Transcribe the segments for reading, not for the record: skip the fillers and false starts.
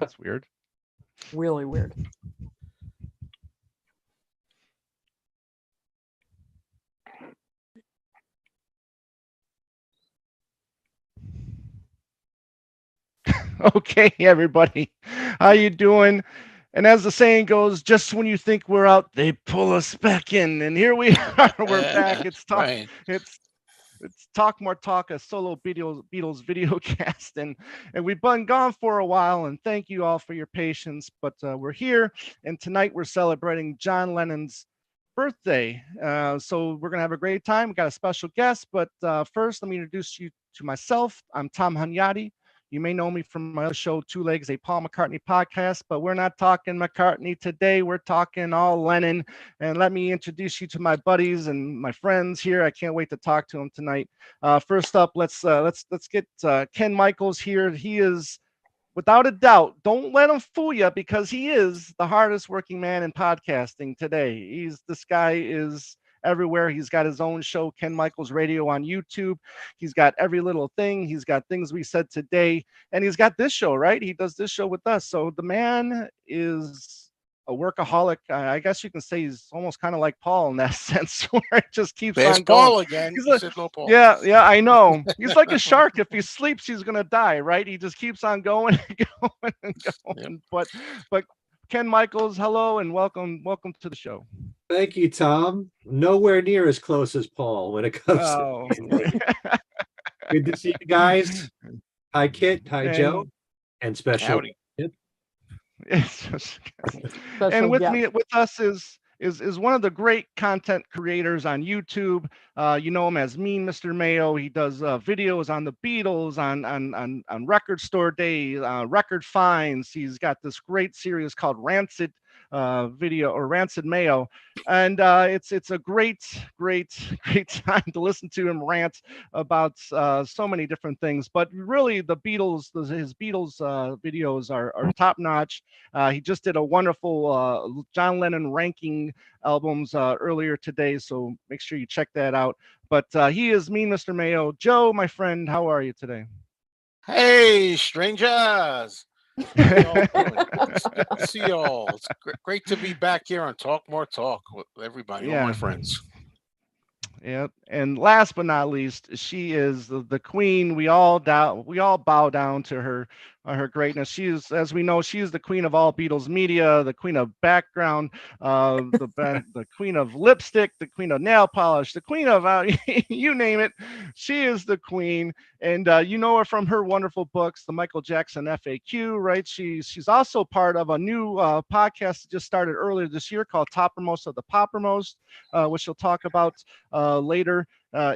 That's weird. Really weird. Okay, everybody, how you doing? And as the saying goes, just when you think we're out, they pull us back in, and here we are. We're back. Right. It's Talk More Talk, a solo Beatles video cast, and we've been gone for a while. And thank you all for your patience, but we're here, and tonight we're celebrating John Lennon's birthday. So we're gonna have a great time. We got a special guest, but first, let me introduce you to myself. I'm Tom Hunyadi. You may know me from my other show, Two Legs, a Paul McCartney podcast, but we're not talking McCartney today. We're talking all Lennon. And let me introduce you to my buddies and my friends here. I can't wait to talk to them tonight. First up, let's get Ken Michaels here. He is, without a doubt, don't let him fool you, because he is the hardest working man in podcasting today. This guy is everywhere. He's got his own show, Ken Michaels Radio, on YouTube. He's got every little thing. He's got Things We Said Today, and he's got this show, right? He does this show with us. So the man is a workaholic. I guess you can say he's almost kind of like Paul in that sense, where it just keeps There's on going. Paul again. He's You said no Paul. Yeah, I know. He's like a shark. If he sleeps, he's gonna die, right? He just keeps on going and going and going. Yep. But Ken Michaels, hello and welcome to the show. Thank you, Tom. Nowhere near as close as Paul when it comes to good to see you guys. Hi, Kit. Hi, Joe. And special. Howdy. And with us is one of the great content creators on YouTube. You know him as Mean Mr. Mayo. He does videos on the Beatles, on Record Store Day, Record Finds. He's got this great series called Rancid Video, or Rancid Mayo, and it's a great time to listen to him rant about so many different things. But really, the Beatles, his Beatles videos are top notch. He just did a wonderful John Lennon ranking albums earlier today, so make sure you check that out. But he is Mean Mr. Mayo. Joe, my friend, how are you today? Hey, strangers. See y'all. It's great to be back here on Talk More Talk with everybody, all my friends. Yeah, and last but not least, she is the queen. We all bow down to her greatness. She is, as we know, she is the queen of all Beatles media, the queen of background, the queen of lipstick, the queen of nail polish, the queen of you name it. She is the queen, and you know her from her wonderful books, the Michael Jackson FAQ, right? She's also part of a new podcast that just started earlier this year called Toppermost of the Poppermost, which she'll talk about later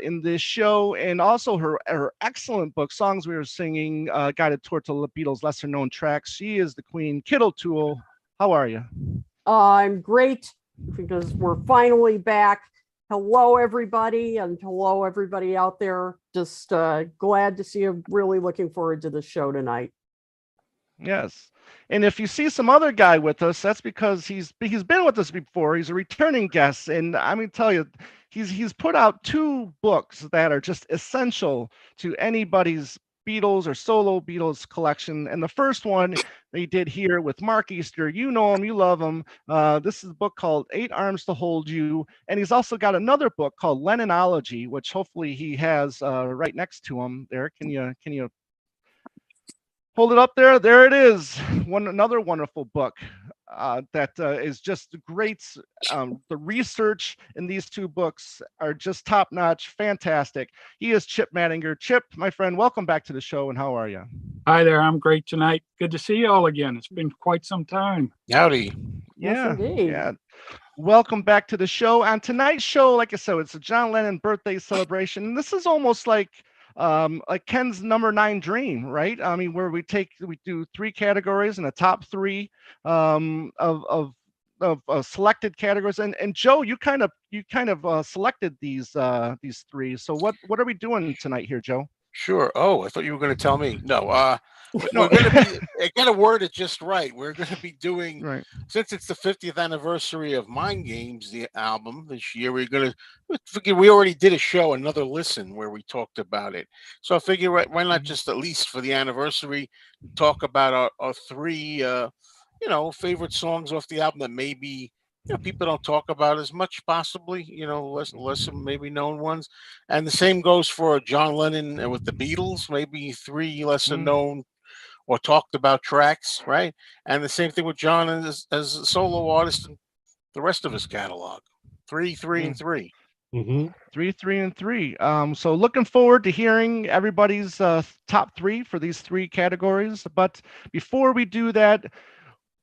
in this show, and also her excellent book, Songs We Were Singing, Guided Tour to the Beatles' Lesser Known Tracks. She is the queen. Kid O'Toole, how are you? I'm great, because we're finally back. Hello, everybody, and hello, everybody out there. Just glad to see you. Really looking forward to the show tonight. Yes. And if you see some other guy with us, that's because he's been with us before. He's a returning guest, and I'm gonna tell you, he's put out 2 books that are just essential to anybody's Beatles or solo Beatles collection. And the first one they did here with Mark Easter. You know him, you love him. This is a book called 8 Arms to Hold You, and he's also got another book called Lennonology, which hopefully he has right next to him there. Can you hold it up there? There it is. Another wonderful book that is just great. The research in these 2 books are just top notch, fantastic. He is Chip Madinger. Chip, my friend, welcome back to the show, and how are you? Hi there. I'm great tonight. Good to see you all again. It's been quite some time. Howdy. Yes, indeed. Yeah. Welcome back to the show. On tonight's show, like I said, it's a John Lennon birthday celebration. And this is almost like Ken's number 9 dream, right? I mean, where we do 3 categories and a top 3 of selected categories. And Joe, you kind of selected these 3. So what are we doing tonight here, Joe? Sure. Oh, I thought you were going to tell me. No. we're going to be, I got to word it just right. We're going to be doing, Right. since it's the 50th anniversary of Mind Games, the album this year, we're going to figure we already did a show, Another Listen, where we talked about it. So I figure, why not just at least for the anniversary, talk about our three, favorite songs off the album that maybe people don't talk about as much, possibly, less maybe known ones. And the same goes for John Lennon and with the Beatles, maybe three lesser known or talked about tracks, right? And the same thing with John as a solo artist and the rest of his catalog. Three, and three. Mm-hmm. 3, 3, and 3. So looking forward to hearing everybody's top 3 for these 3 categories. But before we do that,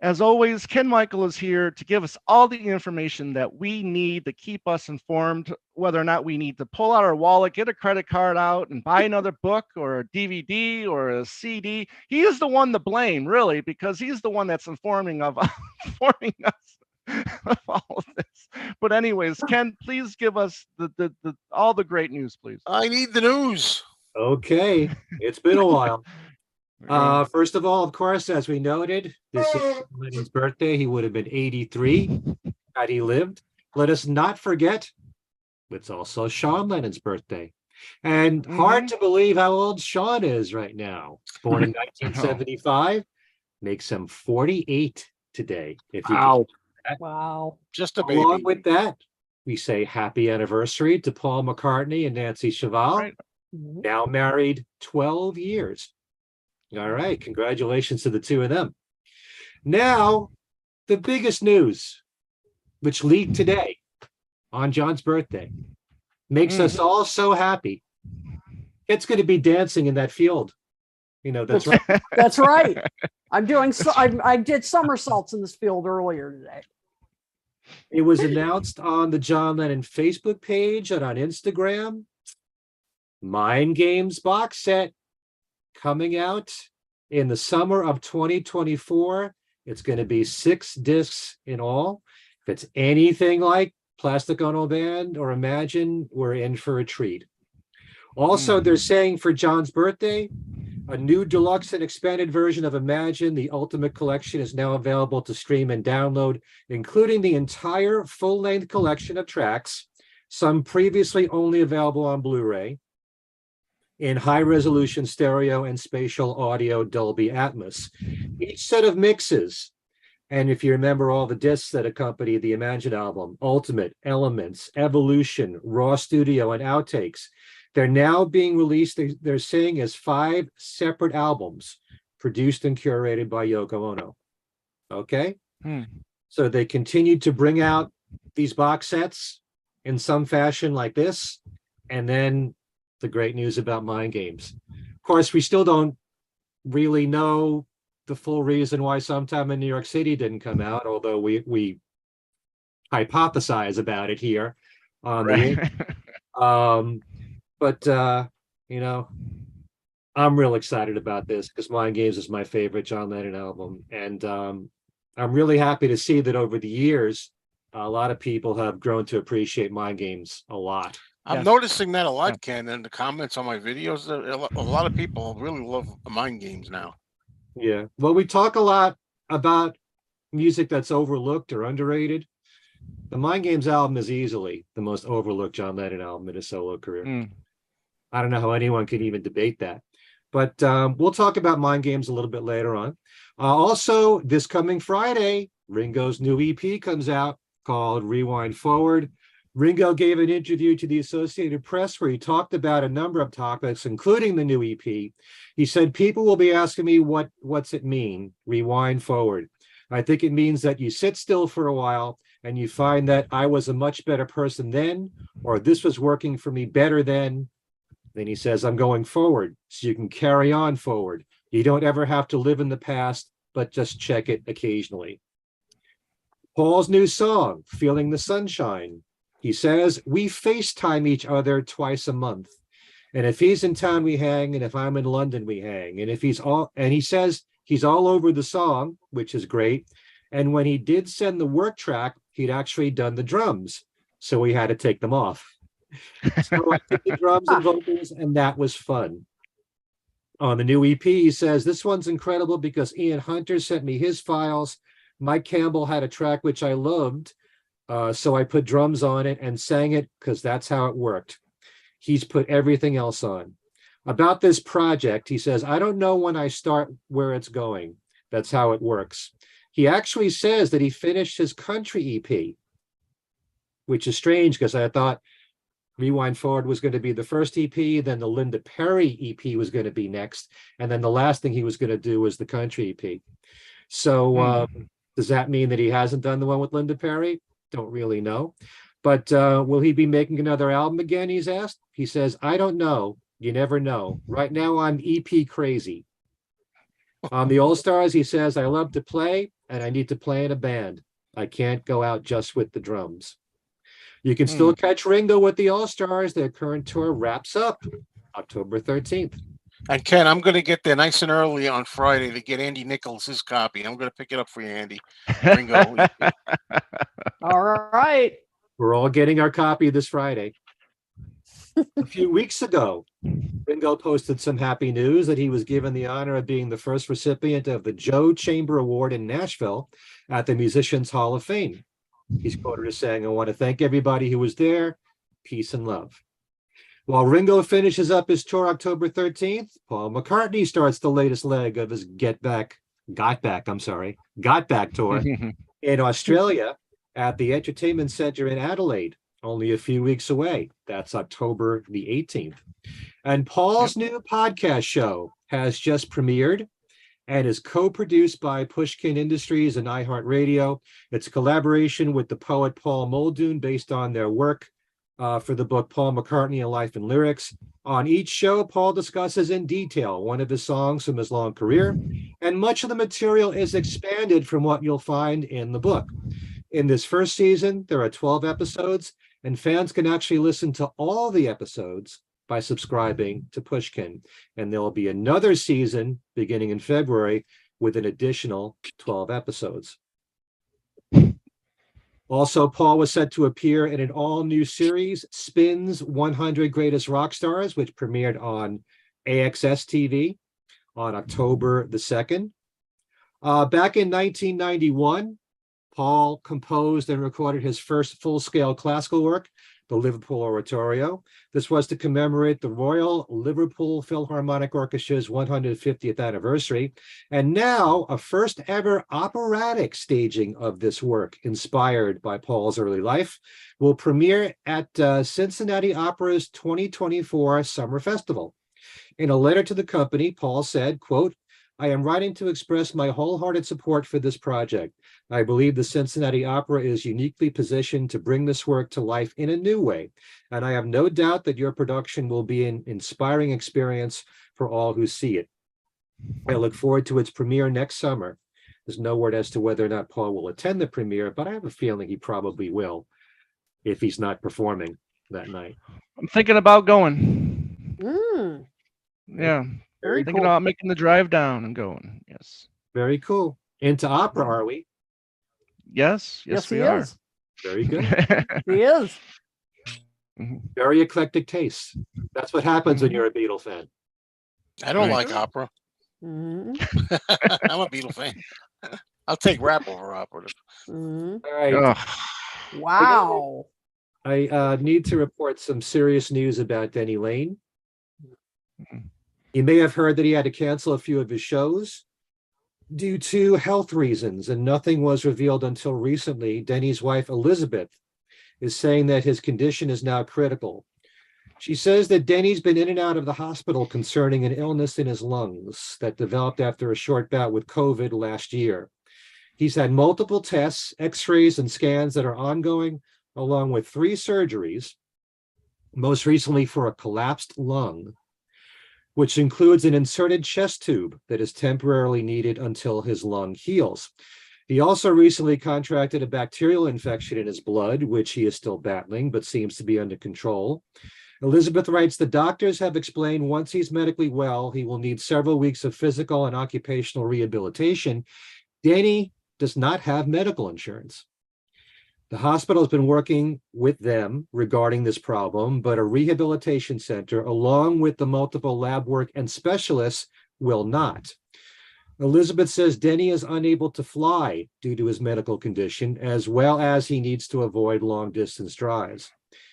as always, Ken Michael is here to give us all the information that we need to keep us informed, whether or not we need to pull out our wallet, get a credit card out, and buy another book or a DVD or a CD. He is the one to blame, really, because he's the one that's informing us of all of this. But anyways, Ken, please give us the all the great news, please. I need the news. Okay, it's been a while. First of all, of course, as we noted, this is Lennon's birthday. He would have been 83 had he lived. Let us not forget, it's also Sean Lennon's birthday. And hard to believe how old Sean is right now. Born in 1975, makes him 48 today. If you Wow. Wow. Just a baby. Along with that, we say happy anniversary to Paul McCartney and Nancy Cheval, Right. now married 12 years. All right, congratulations to the two of them. Now, the biggest news, which leaked today on John's birthday, makes us all so happy. It's going to be dancing in that field. That's right. That's right. I'm doing so. I did somersaults in this field earlier today. It was announced on the John Lennon Facebook page and on Instagram. Mind Games box set coming out in the summer of 2024. It's going to be 6 discs in all. If it's anything like Plastic Ono Band or Imagine, we're in for a treat. Also, they're saying for John's birthday, a new deluxe and expanded version of Imagine, the Ultimate Collection, is now available to stream and download, including the entire full-length collection of tracks, some previously only available on Blu-ray, in high-resolution stereo and spatial audio Dolby Atmos. Each set of mixes, and if you remember all the discs that accompany the Imagine album, Ultimate, Elements, Evolution, Raw Studio, and Outtakes, they're now being released, they're saying, as 5 separate albums produced and curated by Yoko Ono. Okay? So they continued to bring out these box sets in some fashion like this, and then the great news about Mind Games. Of course, we still don't really know the full reason why Sometime in New York City didn't come out, although we hypothesize about it here on the but I'm real excited about this because Mind Games is my favorite John Lennon album, and I'm really happy to see that over the years a lot of people have grown to appreciate Mind Games a lot. I'm noticing that a lot, Ken, in the comments on my videos. A lot of people really love Mind Games now. Yeah. Well, we talk a lot about music that's overlooked or underrated. The Mind Games album is easily the most overlooked John Lennon album in his solo career. I don't know how anyone can even debate that. But we'll talk about Mind Games a little bit later on. Also, this coming Friday, Ringo's new EP comes out called Rewind Forward. Ringo gave an interview to the Associated Press where he talked about a number of topics, including the new EP. He said, people will be asking me, what's it mean, rewind forward? I think it means that you sit still for a while and you find that I was a much better person then, or this was working for me better then. Then he says, I'm going forward, so you can carry on forward. You don't ever have to live in the past, but just check it occasionally. Paul's new song, Feeling the Sunshine. He says, we FaceTime each other twice a month. And if he's in town, we hang. And if I'm in London, we hang. And he says he's all over the song, which is great. And when he did send the work track, he'd actually done the drums. So we had to take them off. So I did the drums and vocals, and that was fun. On the new EP, he says, this one's incredible because Ian Hunter sent me his files. Mike Campbell had a track which I loved, so I put drums on it and sang it because that's how it worked. He's put everything else on. About this project, he says, I don't know when I start where it's going. That's how it works. He actually says that he finished his country EP, which is strange because I thought Rewind Forward was going to be the first EP, then the Linda Perry EP was going to be next, and then the last thing he was going to do was the country EP. So does that mean that he hasn't done the one with Linda Perry? Don't really know. But will he be making another album again, he's asked? He says, I don't know. You never know. Right now, I'm EP crazy. On the All-Stars, he says, I love to play, and I need to play in a band. I can't go out just with the drums. You can still catch Ringo with the All-Stars. Their current tour wraps up October 13th. And Ken, I'm going to get there nice and early on Friday to get Andy Nichols his copy. I'm going to pick it up for you, Andy. Ringo. All right. We're all getting our copy this Friday. A few weeks ago, Ringo posted some happy news that he was given the honor of being the first recipient of the Joe Chamber Award in Nashville at the Musicians Hall of Fame. He's quoted as saying, I want to thank everybody who was there. Peace and love. While Ringo finishes up his tour October 13th, Paul McCartney starts the latest leg of his Got Back tour in Australia at the Entertainment Centre in Adelaide, only a few weeks away. That's October the 18th. And Paul's new podcast show has just premiered and is co-produced by Pushkin Industries and iHeartRadio. It's a collaboration with the poet Paul Muldoon based on their work for the book Paul McCartney, A Life and Lyrics. On each show, Paul discusses in detail one of his songs from his long career, and much of the material is expanded from what you'll find in the book. In this first season, there are 12 episodes, and fans can actually listen to all the episodes by subscribing to Pushkin. And there will be another season beginning in February with an additional 12 episodes. Also, Paul was set to appear in an all-new series, Spin's 100 Greatest Rock Stars, which premiered on AXS TV on October the 2nd. Back in 1991, Paul composed and recorded his first full-scale classical work, the Liverpool Oratorio. This was to commemorate the Royal Liverpool Philharmonic Orchestra's 150th anniversary. And now a first ever operatic staging of this work, inspired by Paul's early life, will premiere at Cincinnati Opera's 2024 Summer Festival. In a letter to the company, Paul said, quote, I am writing to express my wholehearted support for this project. I believe the Cincinnati Opera is uniquely positioned to bring this work to life in a new way, and I have no doubt that your production will be an inspiring experience for all who see it. I look forward to its premiere next summer. There's no word as to whether or not Paul will attend the premiere, but I have a feeling he probably will if he's not performing that night. I'm thinking about going. Yeah. Very Thinking cool. about making the drive down and going. Yes. Very cool. Into opera, are we? Yes. Yes, we are. Is. Very good. He is. Very eclectic taste. That's what happens when you're a Beatle fan. I don't like opera. Mhm. I'm a Beatle fan. I'll take rap over opera. Mhm. All right. Ugh. Wow. I need to report some serious news about Denny Lane. You may have heard that he had to cancel a few of his shows due to health reasons, and nothing was revealed until recently. Denny's wife, Elizabeth, is saying that his condition is now critical. She says that Denny's been in and out of the hospital concerning an illness in his lungs that developed after a short bout with COVID last year. He's had multiple tests, x-rays, and scans that are ongoing, along with 3 surgeries, most recently for a collapsed lung, which includes an inserted chest tube that is temporarily needed until his lung heals. He also recently contracted a bacterial infection in his blood, which he is still battling, but seems to be under control. Elizabeth writes, the doctors have explained once he's medically well, he will need several weeks of physical and occupational rehabilitation. Denny does not have medical insurance. The hospital has been working with them regarding this problem, but a rehabilitation center, along with the multiple lab work and specialists, will not. Elizabeth says Denny is unable to fly due to his medical condition, as well as he needs to avoid long distance drives.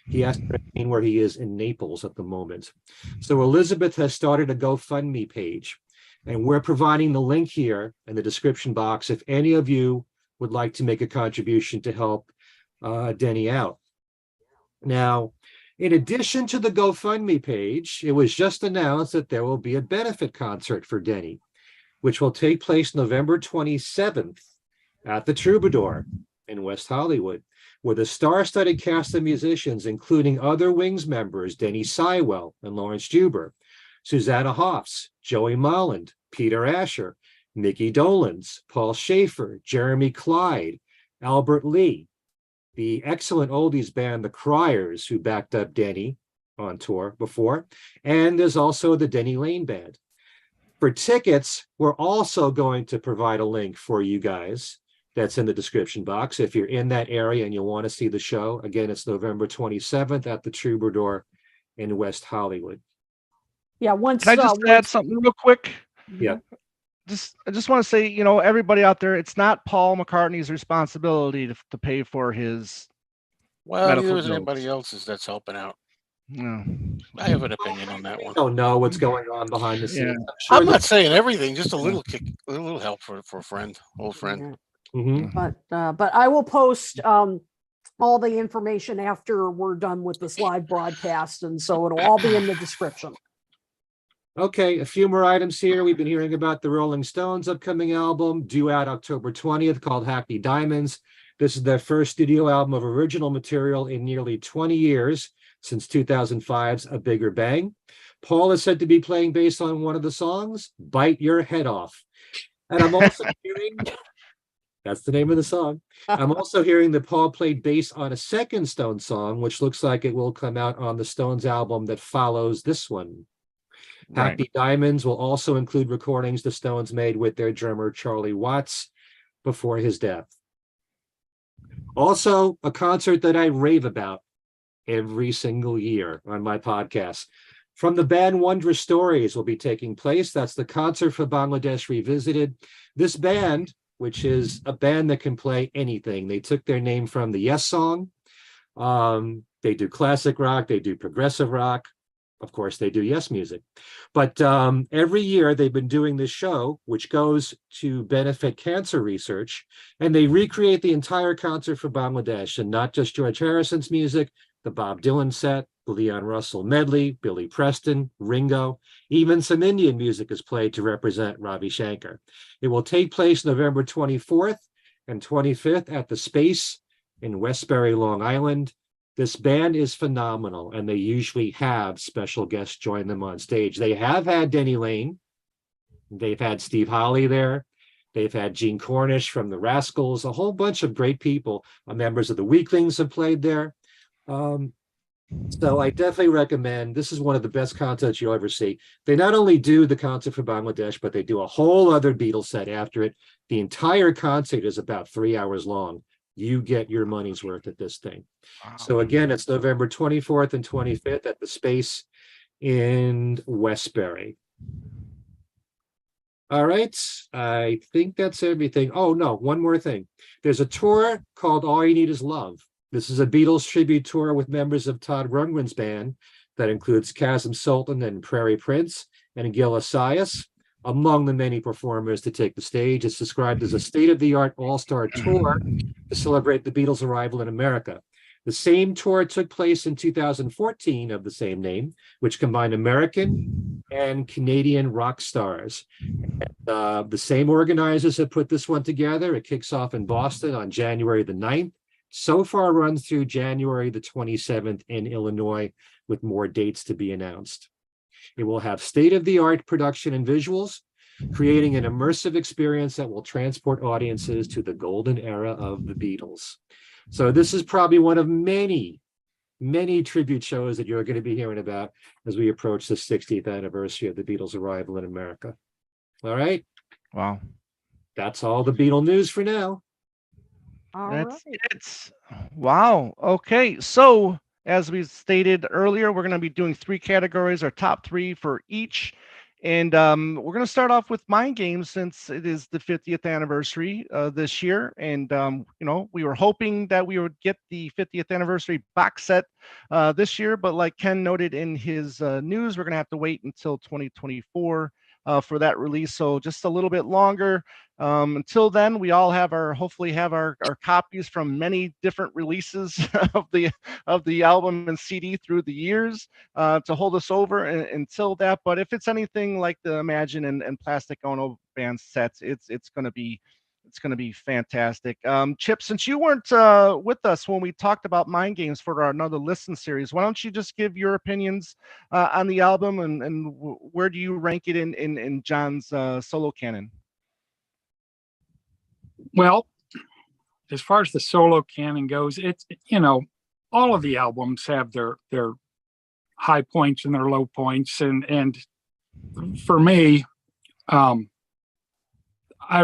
He has to remain where he is in Naples at the moment. So Elizabeth has started a GoFundMe page, and we're providing the link here in the description box if any of you would like to make a contribution to help Denny out. Now, in addition to the GoFundMe page, it was just announced that there will be a benefit concert for Denny, which will take place November 27th at the Troubadour in West Hollywood, with a star-studded cast of musicians, including other Wings members, Denny Sywell and Lawrence Juber, Susanna Hoffs, Joey Molland, Peter Asher, Mickey Dolenz, Paul Schaefer, Jeremy Clyde, Albert Lee, the excellent oldies band The Criers, who backed up Denny on tour before, and there's also the Denny Lane Band. For tickets, we're also going to provide a link for you guys that's in the description box. If you're in that area and you want to see the show, again, it's November 27th at the Troubadour in West Hollywood. Yeah, once Can I just add something real quick? Yeah. I just want to say, everybody out there, it's not Paul McCartney's responsibility to pay for his Well, medical neither is bills. anybody else's that's helping out. No. I have an opinion on that one. Don't know what's going on behind the scenes. Yeah. I'm not saying everything, just a little kick, a little help for a friend, old friend. Mhm. But I will post all the information after we're done with this live broadcast, and so it'll all be in the description. Okay, a few more items here. We've been hearing about the Rolling Stones' upcoming album, due out October 20th, called Happy Diamonds. This is their first studio album of original material in nearly 20 years, since 2005's A Bigger Bang. Paul is said to be playing bass on one of the songs, Bite Your Head Off. And I'm also hearing, that's the name of the song. I'm also hearing that Paul played bass on a second Stones song, which looks like it will come out on the Stones album that follows this one. Right. Happy Diamonds will also include recordings the Stones made with their drummer Charlie Watts before his death. Also, a concert that I rave about every single year on my podcast. From the band Wondrous Stories will be taking place. That's the Concert for Bangladesh Revisited. This band, which is a band that can play anything, they took their name from the Yes song. They do classic rock, they do progressive rock. Of course, they do Yes music. But every year they've been doing this show, which goes to benefit cancer research, and they recreate the entire Concert for Bangladesh, and not just George Harrison's music, the Bob Dylan set, the Leon Russell medley, Billy Preston, Ringo, even some Indian music is played to represent Ravi Shankar. It will take place November 24th and 25th at the Space in Westbury, Long Island. This band is phenomenal, and they usually have special guests join them on stage. They have had Denny Lane. They've had Steve Holley there. They've had Gene Cornish from the Rascals, a whole bunch of great people. Members of the Weaklings have played there. So I definitely recommend, this is one of the best concerts you'll ever see. They not only do the Concert for Bangladesh, but they do a whole other Beatles set after it. The entire concert is about 3 hours long. You get your money's worth at this thing. Wow. So again, it's November 24th and 25th at the Space in Westbury. All right, I think that's everything. Oh no, one more thing. There's a tour called All You Need Is Love. This is a Beatles tribute tour with members of Todd Rundgren's band that includes Kazim Sultan and Prairie Prince and Gil Asias, among the many performers to take the stage. It's described as a state-of-the-art all-star tour to celebrate the Beatles' arrival in America. The same tour took place in 2014 of the same name, which combined American and Canadian rock stars. The same organizers have put this one together. It kicks off in Boston on January the 9th. So far runs through January the 27th in Illinois, with more dates to be announced. It will have state-of-the-art production and visuals, creating an immersive experience that will transport audiences to the golden era of the Beatles. So this is probably one of many, many tribute shows that you're going to be hearing about as we approach the 60th anniversary of the Beatles' arrival in America. All right. Wow. That's all the Beatle news for now. All That's right. it. Wow. Okay. So, as we stated earlier, we're going to be doing 3 categories, our top 3 for each. And we're going to start off with Mind Games since it is the 50th anniversary this year. And, we were hoping that we would get the 50th anniversary box set this year. But like Ken noted in his news, we're going to have to wait until 2024 for that release. So, just a little bit longer. Until then, we all hopefully have our copies from many different releases of the album and CD through the years to hold us over until that. But if it's anything like the Imagine and Plastic Ono band sets, it's going to be fantastic. Chip, since you weren't with us when we talked about Mind Games for our Another Listen series, why don't you just give your opinions on the album and where do you rank it in John's solo canon? Well, as far as the solo canon goes, it's all of the albums have their high points and their low points, and for me, I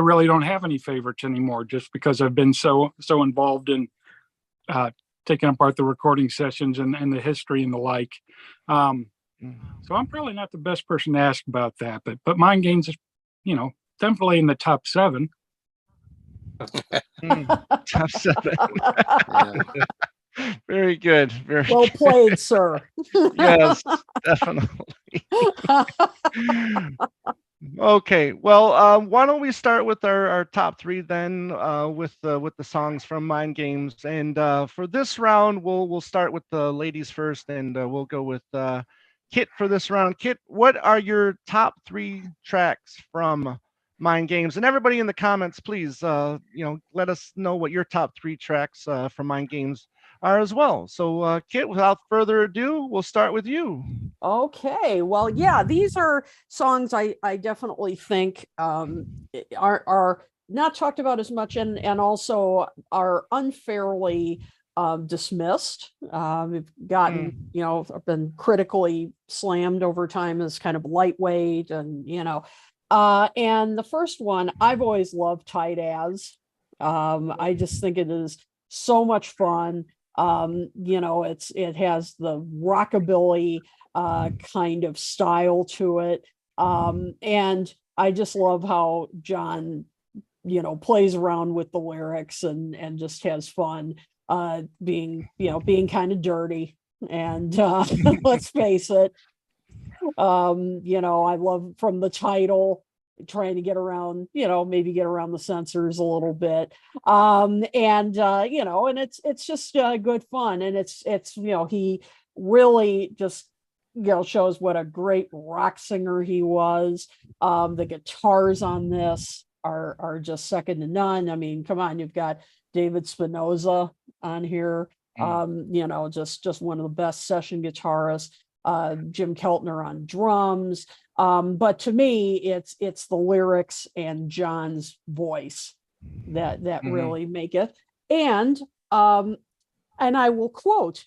really don't have any favorites anymore, just because I've been so involved in taking apart the recording sessions and the history and the like. So I'm probably not the best person to ask about that, but Mind Games is, definitely in the top 7. Top 7. Yeah. Very good. Very Well good. played, sir. Yes, definitely. Okay, well, why don't we start with our top 3 then, with the songs from Mind Games, and for this round, we'll start with the ladies first, and we'll go with Kit for this round. Kit, what are your top 3 tracks from Mind Games? And everybody in the comments, please, let us know what your top 3 tracks from Mind Games are as well. So, Kit, without further ado, we'll start with you. Okay, well, yeah, these are songs I definitely think are not talked about as much and also are unfairly dismissed. We've gotten, been critically slammed over time as kind of lightweight and and the first one, I've always loved Tight As. I just think it is so much fun. It has the rockabilly kind of style to it. And I just love how John, plays around with the lyrics and just has fun being kind of dirty. And let's face it, I love from the title trying to get around, maybe get around the censors a little bit. And it's just good fun. And it's he really just shows what a great rock singer he was. The guitars on this are just second to none. I mean, come on, you've got David Spinoza on here. Just one of the best session guitarists. Jim Keltner on drums. But to me, it's the lyrics and John's voice that really make it. And I will quote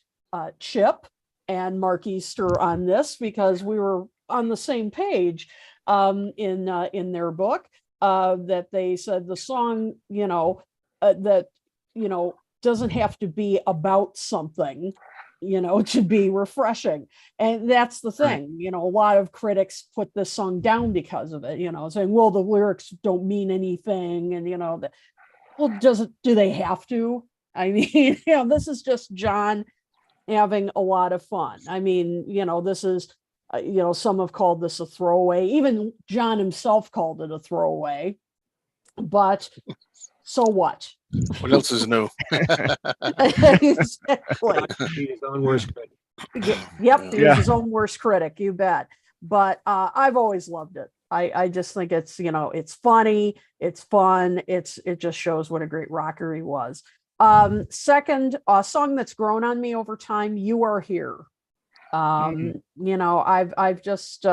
Chip and Mark Easter on this because we were on the same page in their book that they said the song doesn't have to be about something to be refreshing. And that's the thing, a lot of critics put this song down because of it, saying, well, the lyrics don't mean anything. And, well, do they have to? I mean, this is just John having a lot of fun. I mean, this is, some have called this a throwaway. Even John himself called it a throwaway. But so what? What else is new? Exactly. His own worst critic. Yep, he was his own worst critic, you bet. But I've always loved it. I just think it's, it's funny, it's fun, it just shows what a great rocker he was. Second, a song that's grown on me over time, You Are Here. I've just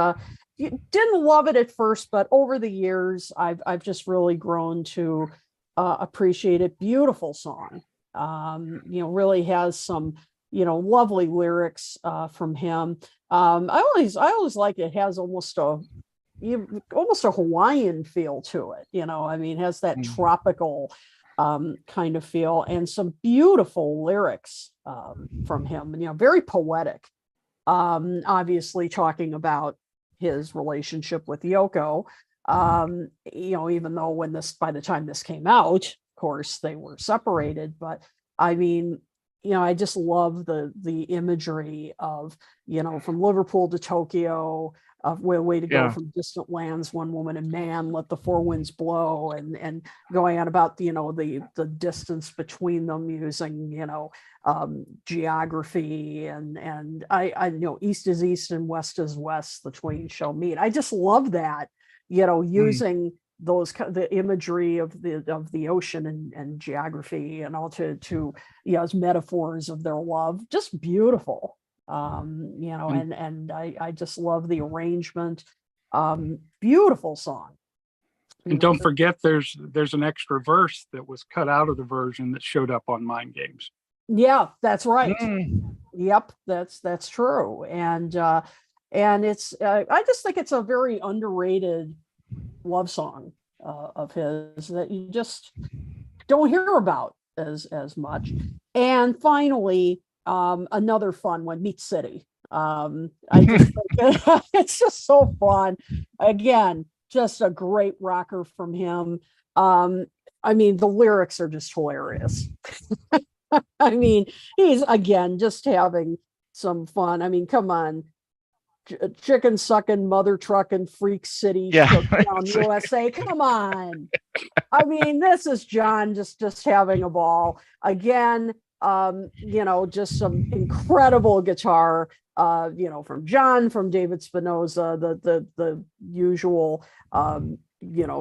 didn't love it at first, but over the years, I've just really grown to appreciate it. Beautiful song. Really has some, lovely lyrics from him. I always like it. It has almost a Hawaiian feel to it. It has that tropical kind of feel, and some beautiful lyrics from him, very poetic. Obviously talking about his relationship with Yoko, even though by the time this came out, of course, they were separated. But I mean, I just love the imagery of, from Liverpool to Tokyo, of way to go from distant lands, one woman and man, let the four winds blow, and going on about the distance between them, using geography, and I east is east and west is west, the twain shall meet. I just love that, using the imagery of the ocean and geography, and all to as metaphors of their love. Just beautiful. And I just love the arrangement. Beautiful song. And don't forget, there's an extra verse that was cut out of the version that showed up on Mind Games. Yeah, that's right. Yep, that's true. And it's I just think it's a very underrated love song of his that you just don't hear about as much. And finally, another fun one, Meat City. I just think it's just so fun. Again, just a great rocker from him. I mean, the lyrics are just hilarious. I mean, he's again just having some fun. I mean, come on. Chicken sucking, mother trucking, freak city, down USA. Come on. I mean, this is John just having a ball. Again, just some incredible guitar, from John, from David Spinoza, the usual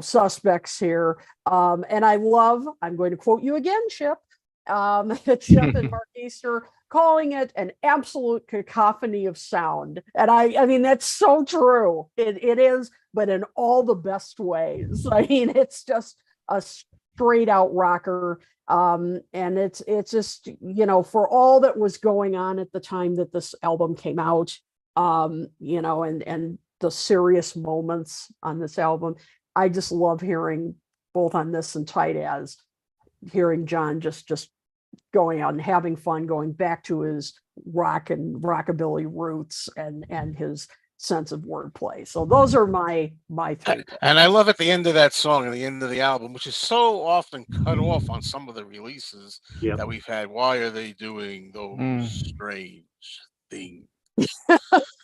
suspects here. And I'm going to quote you again, Chip. Chip and Mark Easter, calling it an absolute cacophony of sound. And I mean, that's so true. It is, but in all the best ways. I mean, it's just a straight out rocker. And it's just, for all that was going on at the time that this album came out, and the serious moments on this album, I just love hearing, both on this and Tight As, hearing John just going out and having fun, going back to his rock and rockabilly roots and his sense of wordplay. So those are my three. And I love at the end of that song, at the end of the album, which is so often cut off on some of the releases that we've had. Why are they doing those strange things?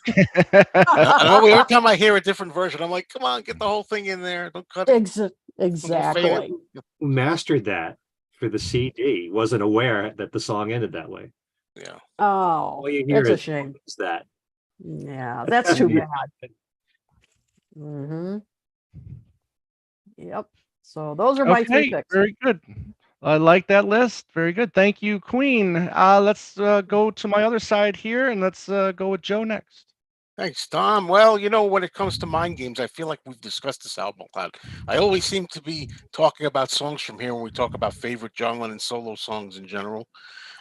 Every time I hear a different version, I'm like, come on, get the whole thing in there. Don't cut it. Exactly. Who mastered that for the CD wasn't aware that the song ended that way. Yeah. Oh, that's a shame. Is that? Yeah, that's too bad. Yep. So those are my three picks. Very good. I like that list. Very good. Thank you, Queen. Let's go to my other side here, and let's go with Joe next. Thanks, Tom. Well, when it comes to Mind Games, I feel like we've discussed this album a lot. I always seem to be talking about songs from here when we talk about favorite John Lennon solo songs in general.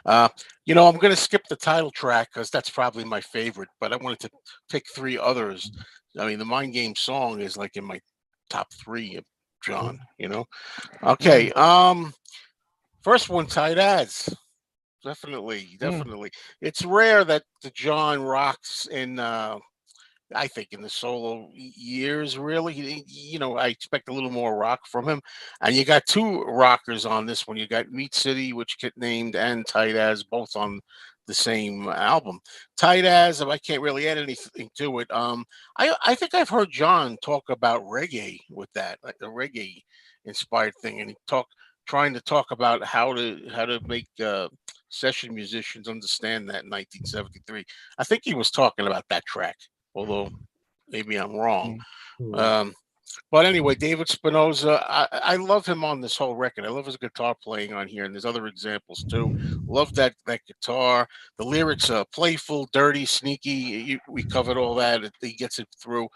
I'm going to skip the title track because that's probably my favorite, but I wanted to pick three others. I mean, the Mind Game song is like in my top three of John, Okay. First one, Tight As. Definitely. It's rare that the John rocks in, I think, in the solo years, really. I expect a little more rock from him. And you got two rockers on this one. You got Meat City, which get named, and Tight As, both on the same album. Tight As, I can't really add anything to it. I think I've heard John talk about reggae with that, like the reggae inspired thing, and trying to talk about how to make session musicians understand that in 1973. I think he was talking about that track, although maybe I'm wrong. But anyway, David Spinoza, I love him on this whole record. I love his guitar playing on here, and there's other examples too. Love that guitar. The lyrics are playful, dirty, sneaky. We covered all that. He gets it through,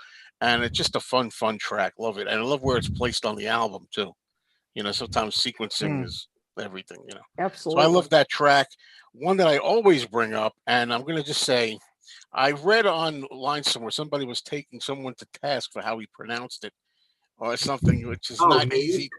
and it's just a fun track. Love it, and I love where it's placed on the album too. Sometimes sequencing is everything. Absolutely. So I love that track. One that I always bring up, and I'm going to just say, I read online somewhere somebody was taking someone to task for how he pronounced it, or something, which is not easy.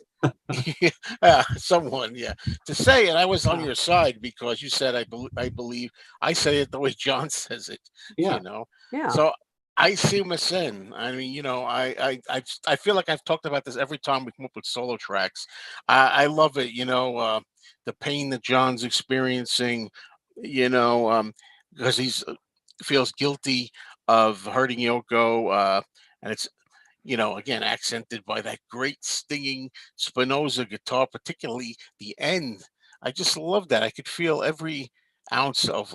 Yeah, someone, yeah. To say it, I was on Yeah. your side because you said I believe I say it the way John says it. Yeah. You know, Yeah. so I see him as sin. I mean, I feel like I've talked about this every time we come up with solo tracks. I love it. The pain that John's experiencing. You know, because he's feels guilty of hurting Yoko, and it's again, accented by that great stinging Spinoza guitar, particularly the end. I just love that. I could feel every ounce of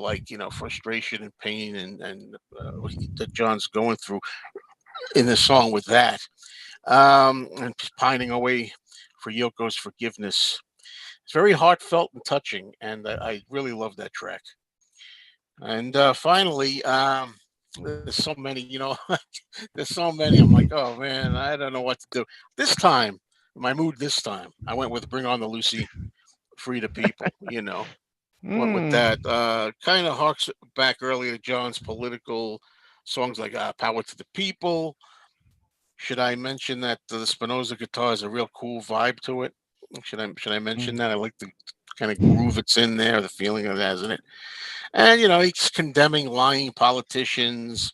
frustration and pain that John's going through in the song with that, and pining away for Yoko's forgiveness. It's very heartfelt and touching, and I really love that track. And finally, there's so many, there's so many. I'm like, oh man, I don't know what to do. This time, my mood this time, I went with Bring On the Lucy, Free the People, went with Mm. that. Kind of harks back earlier to John's political songs like Power to the People. Should I mention that the Spinoza guitar has a real cool vibe to it? Should I mention that? I like the kind of groove it's in there, the feeling it has in it. And he's condemning lying politicians.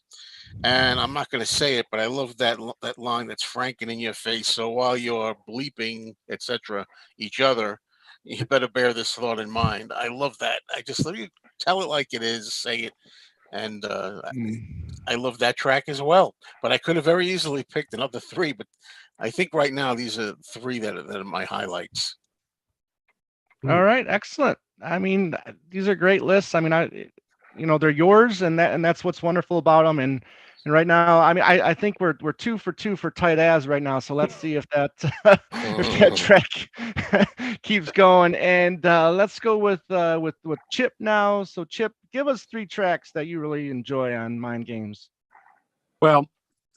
And I'm not going to say it, but I love that line that's franking in your face. So while you're bleeping, etc., each other, you better bear this thought in mind. I love that. I just let you tell it like it is, say it, and Mm. I love that track as well. But I could have very easily picked another three. But I think right now these are three that are my highlights. All right, excellent. I mean, these are great lists. I mean, they're yours, and that's what's wonderful about them. And right now, I mean, I think we're 2 for 2 for tight as right now. So let's see if that if that track keeps going. And let's go with Chip now. So Chip, give us 3 tracks that you really enjoy on Mind Games. Well,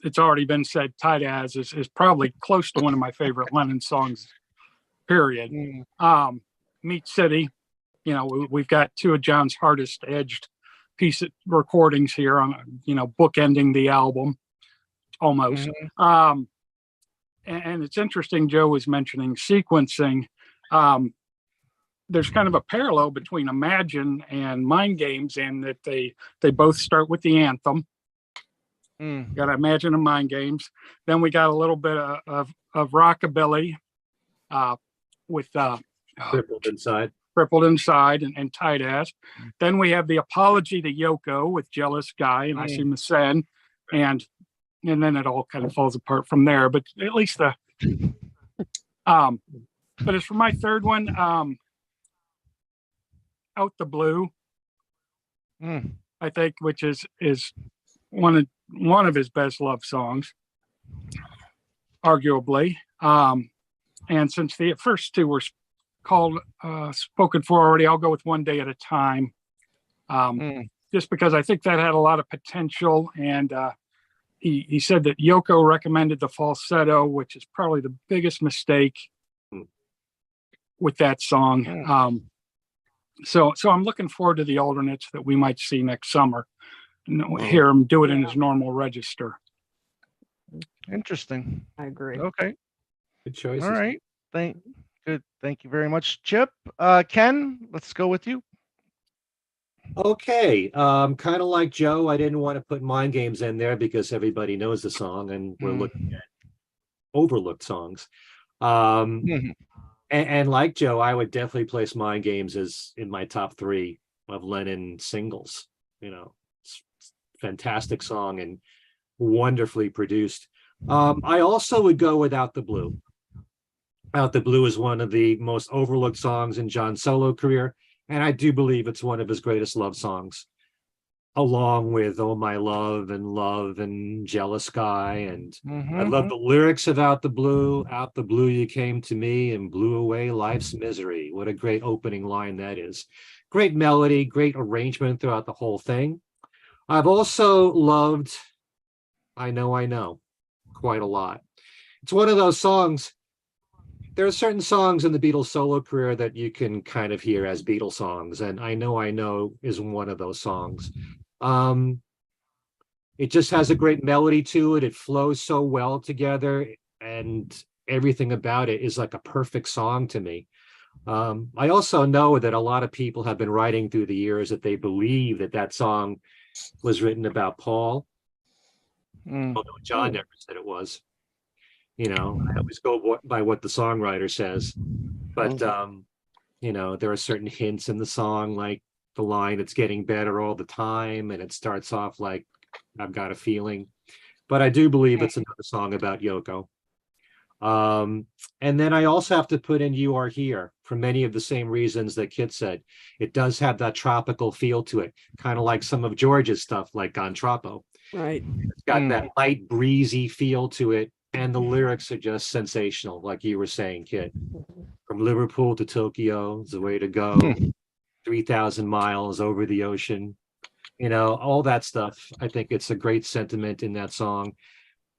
it's already been said. Tight As is probably close to one of my favorite Lennon songs. Period. Mm. Meat City. We've got 2 of John's hardest edged piece of recordings here on bookending the album almost. Mhm. And it's interesting. Joe was mentioning sequencing. There's kind of a parallel between Imagine and Mind Games in that they both start with the anthem. Mm. Got to Imagine and Mind Games. Then we got a little bit of rockabilly with Crippled Inside and Tight Ass. Then we have the Apology to Yoko with Jealous Guy and I See Sen, and then it all kind of falls apart from there. But at least but as for my third one, Out the Blue, I think, which is one of his best love songs, arguably. And since the first 2 were spoken for already, I'll go with One Day at a Time, just because I think that had a lot of potential. And he said that Yoko recommended the falsetto, which is probably the biggest mistake with that song. So I'm looking forward to the alternates that we might see next summer and hear him do it in his normal register. Interesting. I agree. Okay. Good choices. All right. Good. Thank you very much, Chip. Ken, let's go with you. Okay. Kind of like Joe, I didn't want to put Mind Games in there because everybody knows the song and we're looking at overlooked songs. And like Joe, I would definitely place Mind Games as in my top 3 of Lennon singles. It's a fantastic song and wonderfully produced. I also would go with Out the Blue. Out the Blue is one of the most overlooked songs in John's solo career, and I do believe it's one of his greatest love songs, along with Oh My Love and Jealous Guy. And I love the lyrics of Out the Blue. Out the blue you came to me and blew away life's misery. What a great opening line that is. Great melody, great arrangement throughout the whole thing. I've also loved I Know quite a lot. It's one of those songs. There are certain songs in the Beatles solo career that you can kind of hear as Beatles songs, and I Know is one of those songs. It just has a great melody to it. It flows so well together, and everything about it is like a perfect song to me. I also know that a lot of people have been writing through the years that they believe that that song was written about Paul, although John never said it was. I always go by what the songwriter says. But, there are certain hints in the song, like the line, "It's getting better all the time." And it starts off like, "I've got a feeling." But I do believe it's another song about Yoko. And then I also have to put in "You Are Here" for many of the same reasons that Kit said. It does have that tropical feel to it, kind of like some of George's stuff, like "On Troppo." Right. It's got that light, breezy feel to it. And the lyrics are just sensational, like you were saying, Kit. From Liverpool to Tokyo is the way to go. 3,000 miles over the ocean. All that stuff. I think it's a great sentiment in that song.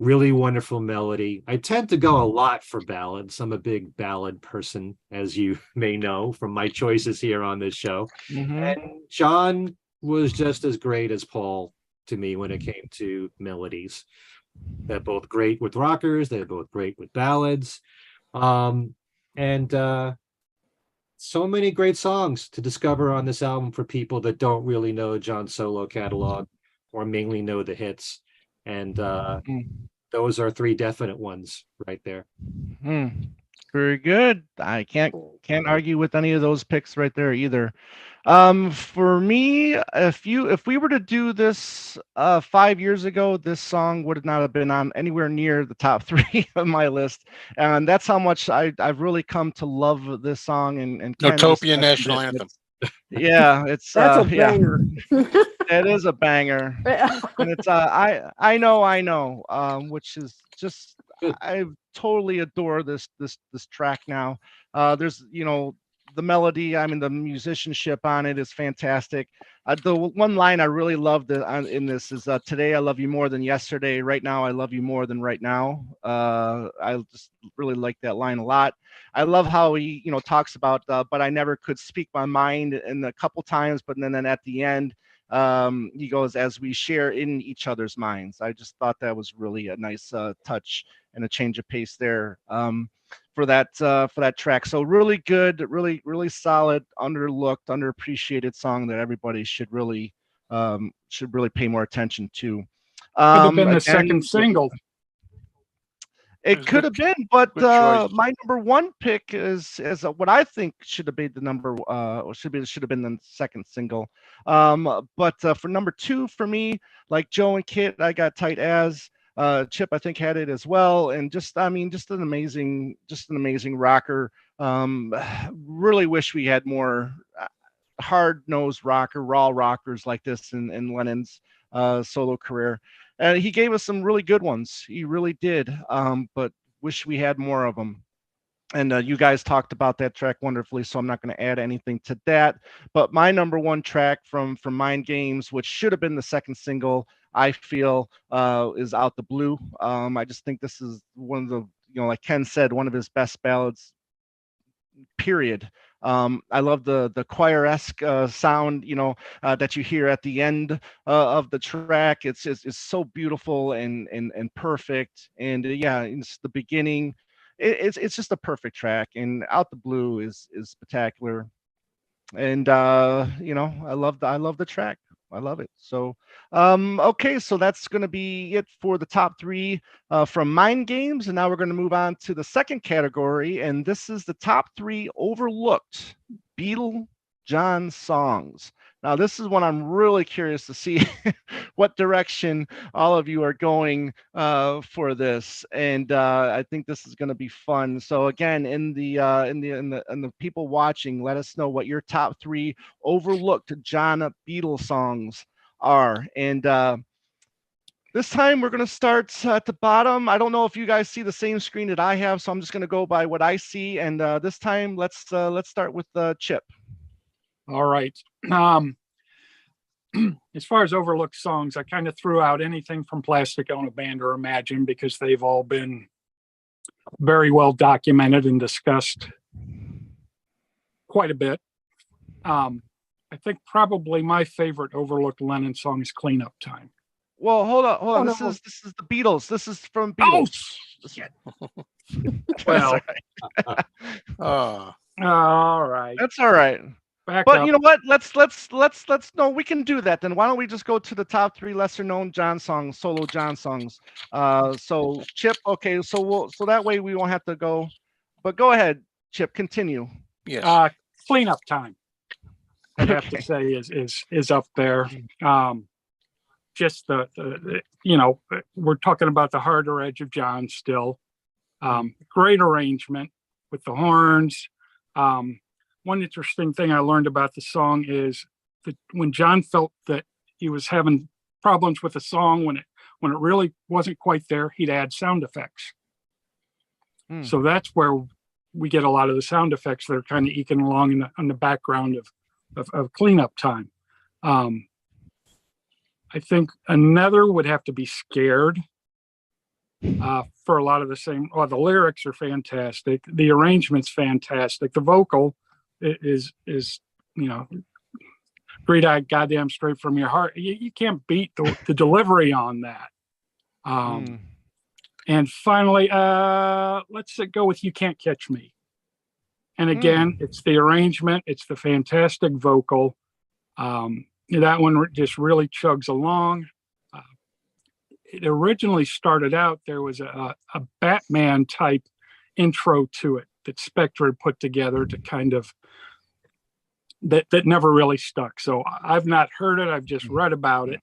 Really wonderful melody. I tend to go a lot for ballads. I'm a big ballad person, as you may know from my choices here on this show. And John was just as great as Paul to me when it came to melodies. They're both great with rockers. They're both great with ballads. And so many great songs to discover on this album for people that don't really know John's solo catalog or mainly know the hits. And those are 3 definite ones right there. Very good. I can't argue with any of those picks right there either. For me, if we were to do this 5 years ago, this song would not have been on anywhere near the top 3 of my list, and that's how much I've really come to love this song. And Utopia national anthem. Yeah, it's That's a banger. It is a banger, and it's I know, which is just I totally adore this track now. There's the melody, I mean the musicianship on it is fantastic. The one line I really loved in this is "Today I love you more than yesterday. Right now I love you more than right now." I just really like that line a lot. I love how he talks about but I never could speak my mind in a couple times, but then at the end he goes, "As we share in each other's minds." I just thought that was really a nice touch and a change of pace there for that track. So really good, really solid, underlooked, underappreciated song that everybody should really pay more attention to. Could have been the Again, second single. It could have been, but good choice. my number 1 pick is what I think should have been the should have been the second single. But for number 2 for me, like Joe and Kit, I got "Tight As." Chip, I think, had it as well, and just an amazing rocker. Really wish we had more hard-nosed rocker, raw rockers like this in Lennon's solo career. And he gave us some really good ones. He really did. But wish we had more of them. And you guys talked about that track wonderfully, so I'm not going to add anything to that. But my number 1 track from Mind Games, which should have been the second single, I feel, is "Out the Blue." I just think this is one of the, like Ken said, one of his best ballads, period. I love the choir-esque sound, that you hear at the end of the track. It's so beautiful and perfect. And yeah, it's the beginning. It's just a perfect track. And "Out the Blue" is spectacular. And I love the track. I love it. So okay, so that's going to be it for the top 3 from Mind Games, and now we're going to move on to the second category, and this is the top 3 overlooked Beatle John songs. Now, this is one I'm really curious to see what direction all of you are going for this, and I think this is going to be fun. So again, in the people watching, let us know what your top 3 overlooked John Beatles songs are. And this time we're going to start at the bottom. I don't know if you guys see the same screen that I have, so I'm just going to go by what I see. And this time, let's start with Chip. All right. As far as overlooked songs, I kind of threw out anything from Plastic Ono Band or Imagine because they've all been very well documented and discussed quite a bit. I think probably my favorite overlooked Lennon song is "Clean Up Time." Well, hold on. This is the Beatles. This is from Beatles. Shit. Well, Oh, all right. That's all right. Back But up. you know what? Let's no, we can do that then. Why don't we just go to the top 3 lesser known John songs, solo John songs. So Chip, okay, so that way we won't have to go. But go ahead, Chip, continue. yes. Cleanup time, I'd have to Okay. say is up there. Just the we're talking about the harder edge of John still. Great arrangement with the horns. One interesting thing I learned about the song is that when John felt that he was having problems with the song, when it really wasn't quite there, he'd add sound effects. So that's where we get a lot of the sound effects that are kind of eking along in the background of cleanup time. I think another would have to be Scared. For a lot of the same, the lyrics are fantastic. The arrangement's fantastic. The vocal is great-eyed goddamn straight from your heart. You can't beat the delivery on that. And finally, let's go with You Can't Catch Me. And again, it's the arrangement, it's the fantastic vocal. That one just really chugs along. It originally started out, there was a Batman type intro to it that Spectre had put together to kind of, that never really stuck. So I've not heard it, I've just read about it.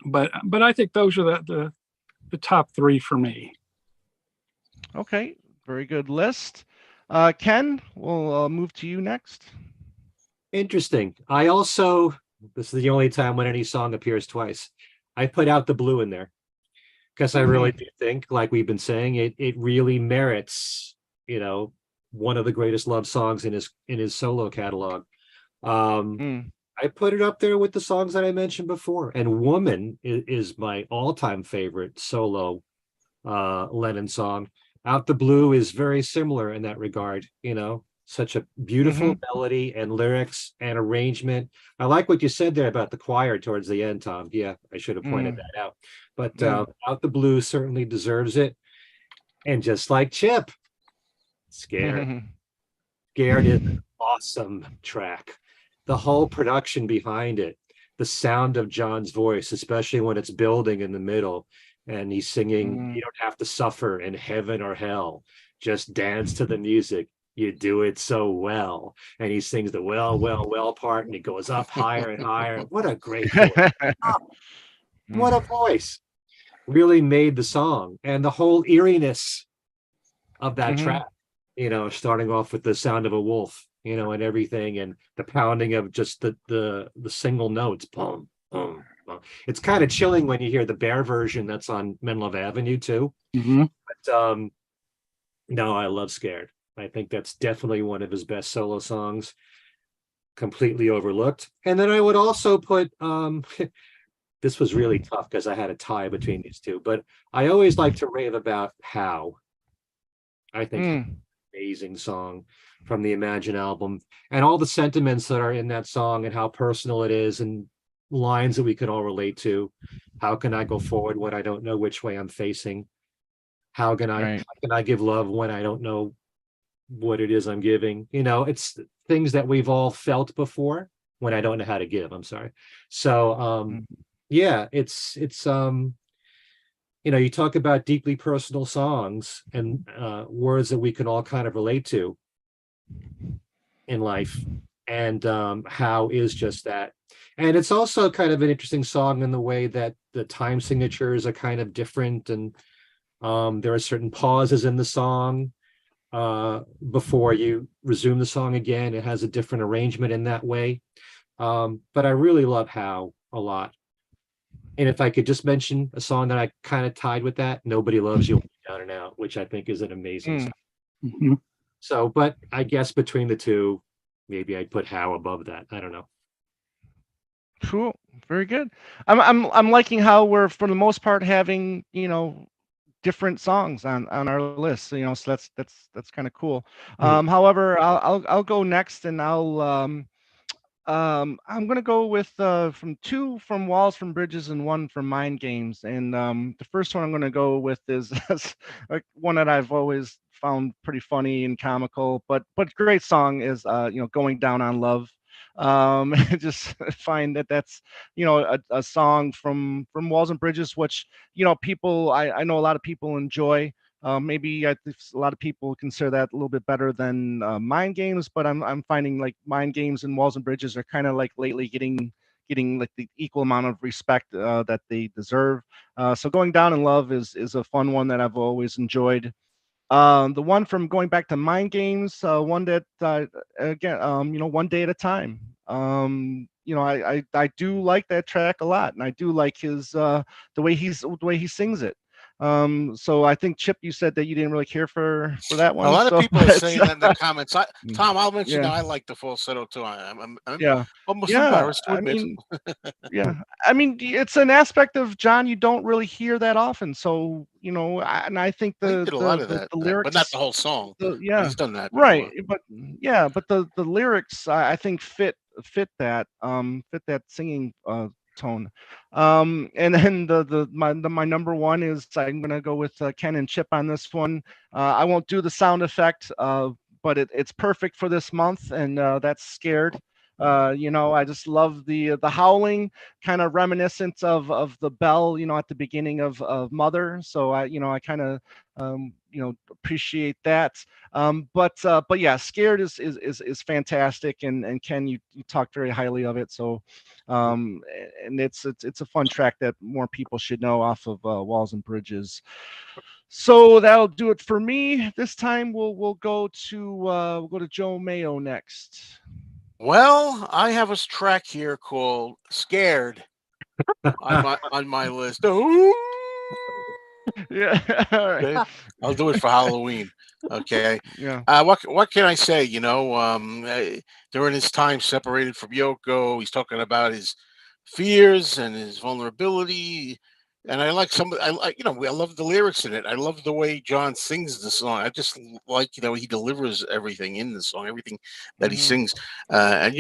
But I think those are the top 3 for me. Okay, very good list. Ken, we'll move to you next. Interesting. I also, this is the only time when any song appears twice, I put Out the Blue in there because I really do think, like we've been saying, it really merits, one of the greatest love songs in his solo catalog. I put it up there with the songs that I mentioned before, and Woman is my all-time favorite solo Lennon song. Out the Blue is very similar in that regard, such a beautiful melody and lyrics and arrangement. I like what you said there about the choir towards the end, Tom. Yeah, I should have pointed that out. But Out the Blue certainly deserves it. And just like Chip, Scared. Scared is an awesome track. The whole production behind it, the sound of John's voice, especially when it's building in the middle and he's singing, You don't have to suffer in heaven or hell. Just dance to the music. You do it so well. And he sings the well part, and it goes up higher and higher. What a great voice. What a voice. Really made the song. And the whole eeriness of that track, starting off with the sound of a wolf, and everything, and the pounding of just the single notes. Boom, boom, boom. It's kind of chilling when you hear the Bear version that's on Menlove Avenue too. But no, I love Scared. I think that's definitely one of his best solo songs, completely overlooked. And then I would also put, this was really tough because I had a tie between these two, but I always like to rave about How. I think amazing song from the Imagine album, and all the sentiments that are in that song and how personal it is, and lines that we can all relate to. How can I go forward when I don't know which way I'm facing? How can I give love when I don't know what it is I'm giving? It's things that we've all felt before when I don't know how to give. I'm sorry. So yeah, it's you talk about deeply personal songs and words that we can all kind of relate to in life, and How is just that. And it's also kind of an interesting song in the way that the time signatures are kind of different, and there are certain pauses in the song before you resume the song again. It has a different arrangement in that way. But I really love How a lot. And if I could just mention a song that I kind of tied with that, Nobody Loves You Down and Out, which I think is an amazing song. So, but I guess between the two, maybe I'd put How above that. I don't know. Cool. Very good. I'm liking how we're, for the most part, having, different songs on our list. So that's kind of cool. However, I'll go next, and I'm gonna go with from two from Walls from Bridges and one from Mind Games. And the first one I'm gonna go with is one that I've always found pretty funny and comical, but great song is Going Down on Love. I just find that that's a song from Walls and Bridges, which people I know a lot of people enjoy. Maybe I think a lot of people consider that a little bit better than Mind Games, but I'm finding like Mind Games and Walls and Bridges are kind of like lately getting like the equal amount of respect that they deserve. So Going Down in Love is a fun one that I've always enjoyed. The one from going back to Mind Games, one that again, One Day at a Time. I do like that track a lot, and I do like his the way he sings it. So I think Chip, you said that you didn't really care for that A one. lot of So people are saying that in the comments. Tom, I'll mention yeah, that I like the falsetto too. I'm yeah, almost yeah. embarrassed to I admit. mean, yeah, I mean, it's an aspect of John you don't really hear that often. So and I think Well, he did a lot of that, the but not the lyrics, whole song. But yeah, he's done that right, before. but yeah, but the lyrics I think fit that singing tone. And then my number one is I'm gonna go with Ken and Chip on this one. I won't do the sound effect, but it's perfect for this month, and that's Scared. I just love the howling, kind of reminiscent of the bell, at the beginning of Mother. So I kind of appreciate that. But yeah, Scared is fantastic, and Ken, you talked very highly of it. So, and it's a fun track that more people should know off of Walls and Bridges. So that'll do it for me. This time we'll go to Joe Mayo next. Well, I have a track here called "Scared" on my list. Ooh! Yeah, all right. Okay, I'll do it for Halloween. Okay, Yeah. what can I say? During his time separated from Yoko, he's talking about his fears and his vulnerability. And I like I like, I love the lyrics in it. I love the way John sings the song. I just like, he delivers everything in the song, everything that he Hmm. sings. And,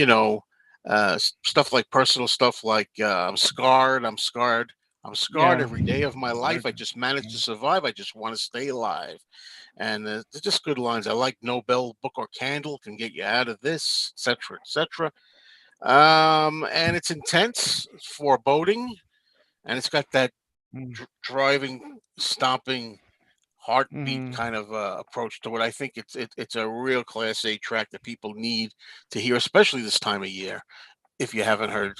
stuff like personal stuff like, I'm scarred, I'm scarred. I'm scarred Yeah. every day of my life. Right. I just managed to survive. I just want to stay alive. And they're just good lines. I like no bell, book, or candle can get you out of this, etc., etc. And it's intense, it's foreboding, and it's got that driving, stomping, heartbeat Mm-hmm. kind of approach to it. I think it's a real Class A track that people need to hear, especially this time of year. If you haven't heard,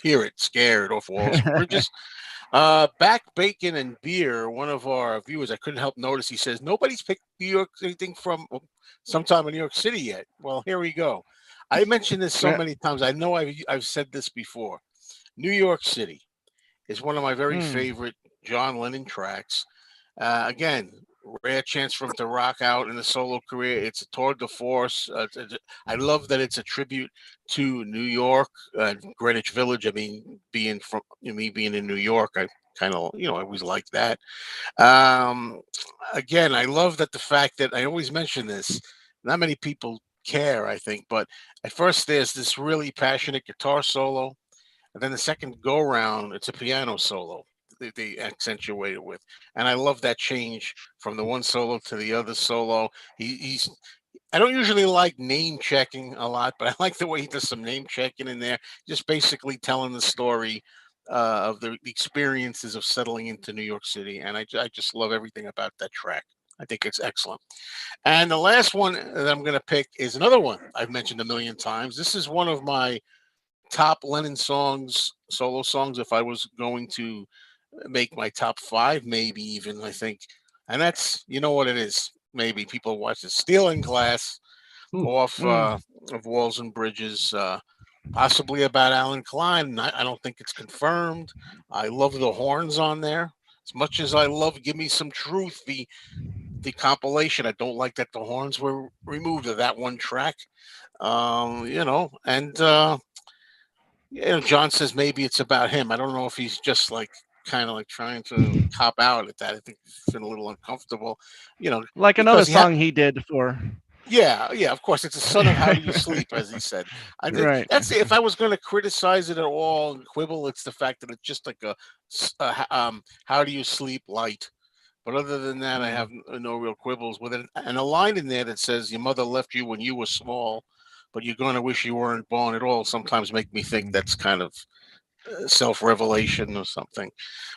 hear it. Scared off Walls and Bridges. Back Bacon and Beer. One of our viewers, I couldn't help notice. He says nobody's picked New York anything from sometime in New York City yet. Well, here we go. I mentioned this so Yeah. many times. I know I've said this before. New York City is one of my very Mm. favorite John Lennon tracks. Again, rare chance for him to rock out in a solo career. It's a tour de force. I love that it's a tribute to New York, Greenwich Village. I mean, being from me being in New York, I kind of I always like that. Um, Again, I love that the fact that I always mention this. Not many people care, I think, but at first there's this really passionate guitar solo, and then the second go round, it's a piano solo. They accentuate it with, and I love that change from the one solo to the other solo. He's I don't usually like name checking a lot, but I like the way he does some name checking in there, just basically telling the story of the experiences of settling into New York City, and I just love everything about that track. I think it's excellent. And the last one that I'm going to pick is another one I've mentioned a million times. This is one of my top Lennon songs, solo songs, if I was going to make my top five, maybe even, I think. And that's, you know what it is. Maybe people watch it. Stealing Glass Hmm. off Mm. of Walls and Bridges, possibly about Alan Klein. I don't think it's confirmed. I love the horns on there. As much as I love Give Me Some Truth, the compilation, I don't like that the horns were removed of that one track. And John says maybe it's about him. I don't know if he's just like kind of like trying to cop out at that. I think he's been a little uncomfortable, Like another because song he did for. Yeah, of course. It's a son of How Do You Sleep, as he said. I think Right. that's it. If I was going to criticize it at all and quibble, it's the fact that it's just like How Do You Sleep light. But other than that, I have no real quibbles with it. And a line in there that says, "Your mother left you when you were small, but you're going to wish you weren't born at all." Sometimes make me think that's kind of self-revelation or something.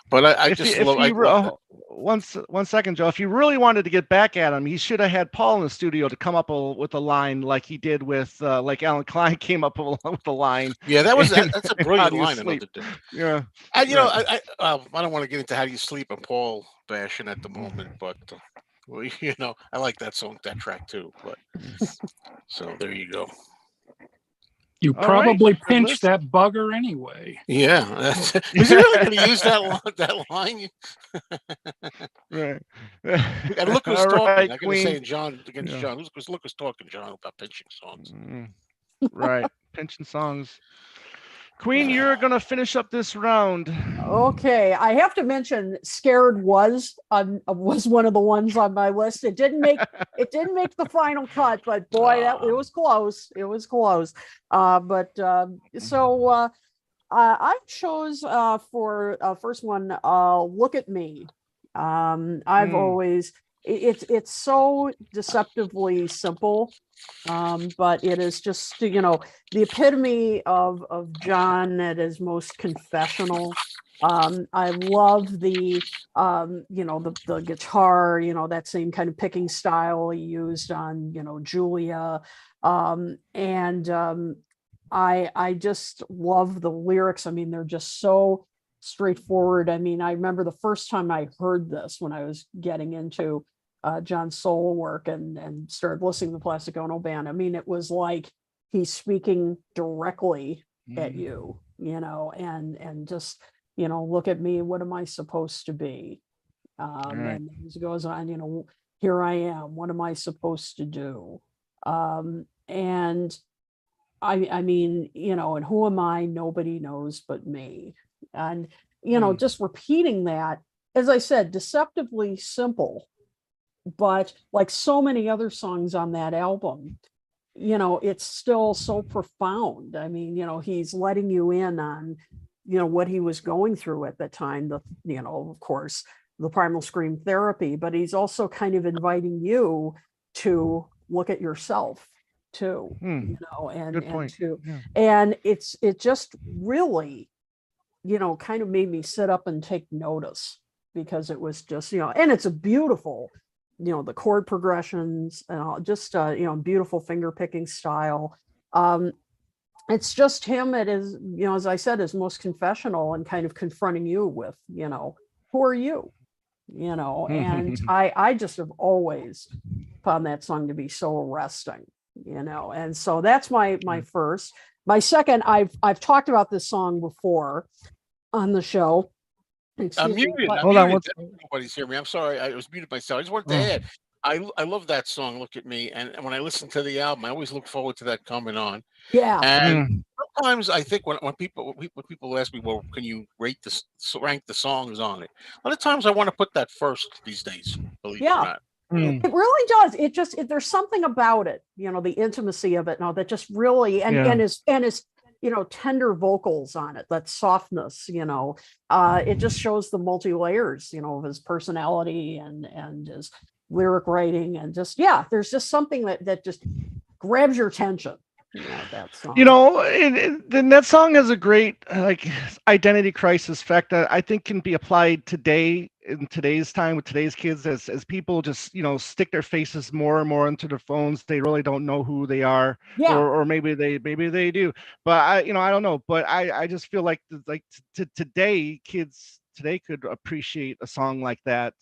But I just If love, I you love that. one second, Joe, if you really wanted to get back at him, he should have had Paul in the studio to come up with a line like he did with like Alan Klein came up with a line. Yeah, that's a in How brilliant Do You line. Sleep? Another day. Yeah, And right. I don't want to get into How Do You Sleep and Paul bashing at the moment, but well, I like that song, that track too. But so there you go. You All right, probably good pinched list. that bugger anyway. Yeah, is he really going to use that line? Right. And look who's All talking. right, I'm going to say Queen. John against Yeah. John. Look who's talking, John, about pinching songs. Right. Pension songs. Queen, you're gonna finish up this round. Okay, I have to mention "Scared" was one of the ones on my list. It didn't make the final cut, but boy, it was close. It was close. I chose for first one, "Look at Me." I've always it's so deceptively simple, but it is just the epitome of John at his most confessional. I love the the guitar, that same kind of picking style he used on Julia, and I just love the lyrics. I mean, they're just so straightforward. I mean, I remember the first time I heard this when I was getting into John's solo work and started listening to the Plastic Ono Band. I mean, it was like he's speaking directly at you, and just, look at me. What am I supposed to be? Right. And he goes on, here I am. What am I supposed to do? And I mean, and who am I? Nobody knows but me. And, just repeating that, as I said, deceptively simple, but like so many other songs on that album, it's still so profound. I mean, he's letting you in on, what he was going through at the time, of course, the primal scream therapy, but he's also kind of inviting you to look at yourself too, Good point. and it just really, kind of made me sit up and take notice, because it was just, and it's a beautiful, the chord progressions and just beautiful finger picking style. It's just him at his, as I said, his most confessional, and kind of confronting you with, who are you? And I just have always found that song to be so arresting, and so that's my first. My second, I've talked about this song before on the show. I'm muted. Hold on. Nobody's hearing me. I'm sorry. I was muted myself. I just wanted to add. I love that song. Look at Me. And when I listen to the album, I always look forward to that coming on. Yeah. And sometimes I think when people ask me, well, can you rank the songs on it? A lot of times I want to put that first these days. Believe it or not. It really does. There's something about it, the intimacy of it, that just really, and his tender vocals on it, that softness, it just shows the multi layers, of his personality and his lyric writing, and just, there's just something that just grabs your attention. That song. And that song has a great like identity crisis effect that I think can be applied today in today's time with today's kids, as people just stick their faces more and more into their phones. They really don't know who they are, or maybe they do, but I don't know. But I just feel like today kids today could appreciate a song like that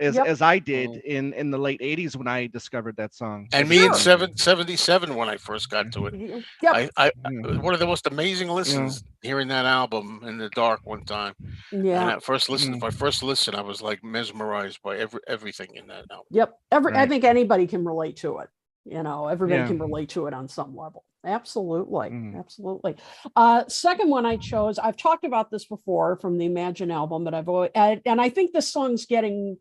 as I did in the late 80s when I discovered that song. And me in 77 when I first got to it. I one of the most amazing listens hearing that album in the dark one time. Yeah. And at first listen, my first listen, I was like mesmerized by everything in that album. Yep. I think anybody can relate to it. Everybody can relate to it on some level. Absolutely. Absolutely. Second one I chose, I've talked about this before, from the Imagine album, but and I think this song's getting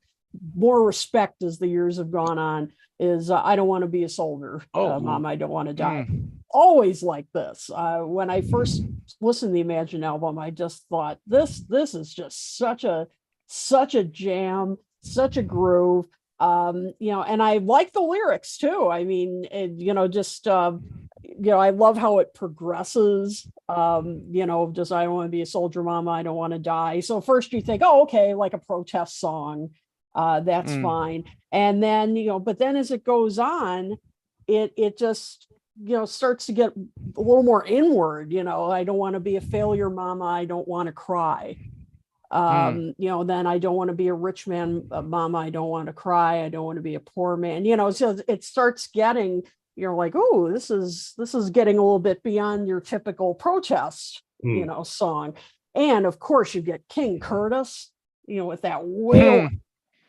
more respect as the years have gone on. is I don't want to be a soldier. Oh. Mom, I don't want to die. Mm. Always like this. When I first listened to the Imagine album, I just thought this is just such a jam, such a groove. And I like the lyrics too. I mean, I love how it progresses. Just I don't want to be a soldier, mama, I don't want to die. So first you think, oh, okay, like a protest song. That's fine. And then, but then as it goes on, it just, starts to get a little more inward. I don't want to be a failure, mama, I don't want to cry. Then I don't want to be a rich man, mama, I don't want to cry, I don't want to be a poor man, so it starts getting, you're like, oh, this is getting a little bit beyond your typical protest, song. And of course you get King Curtis, with that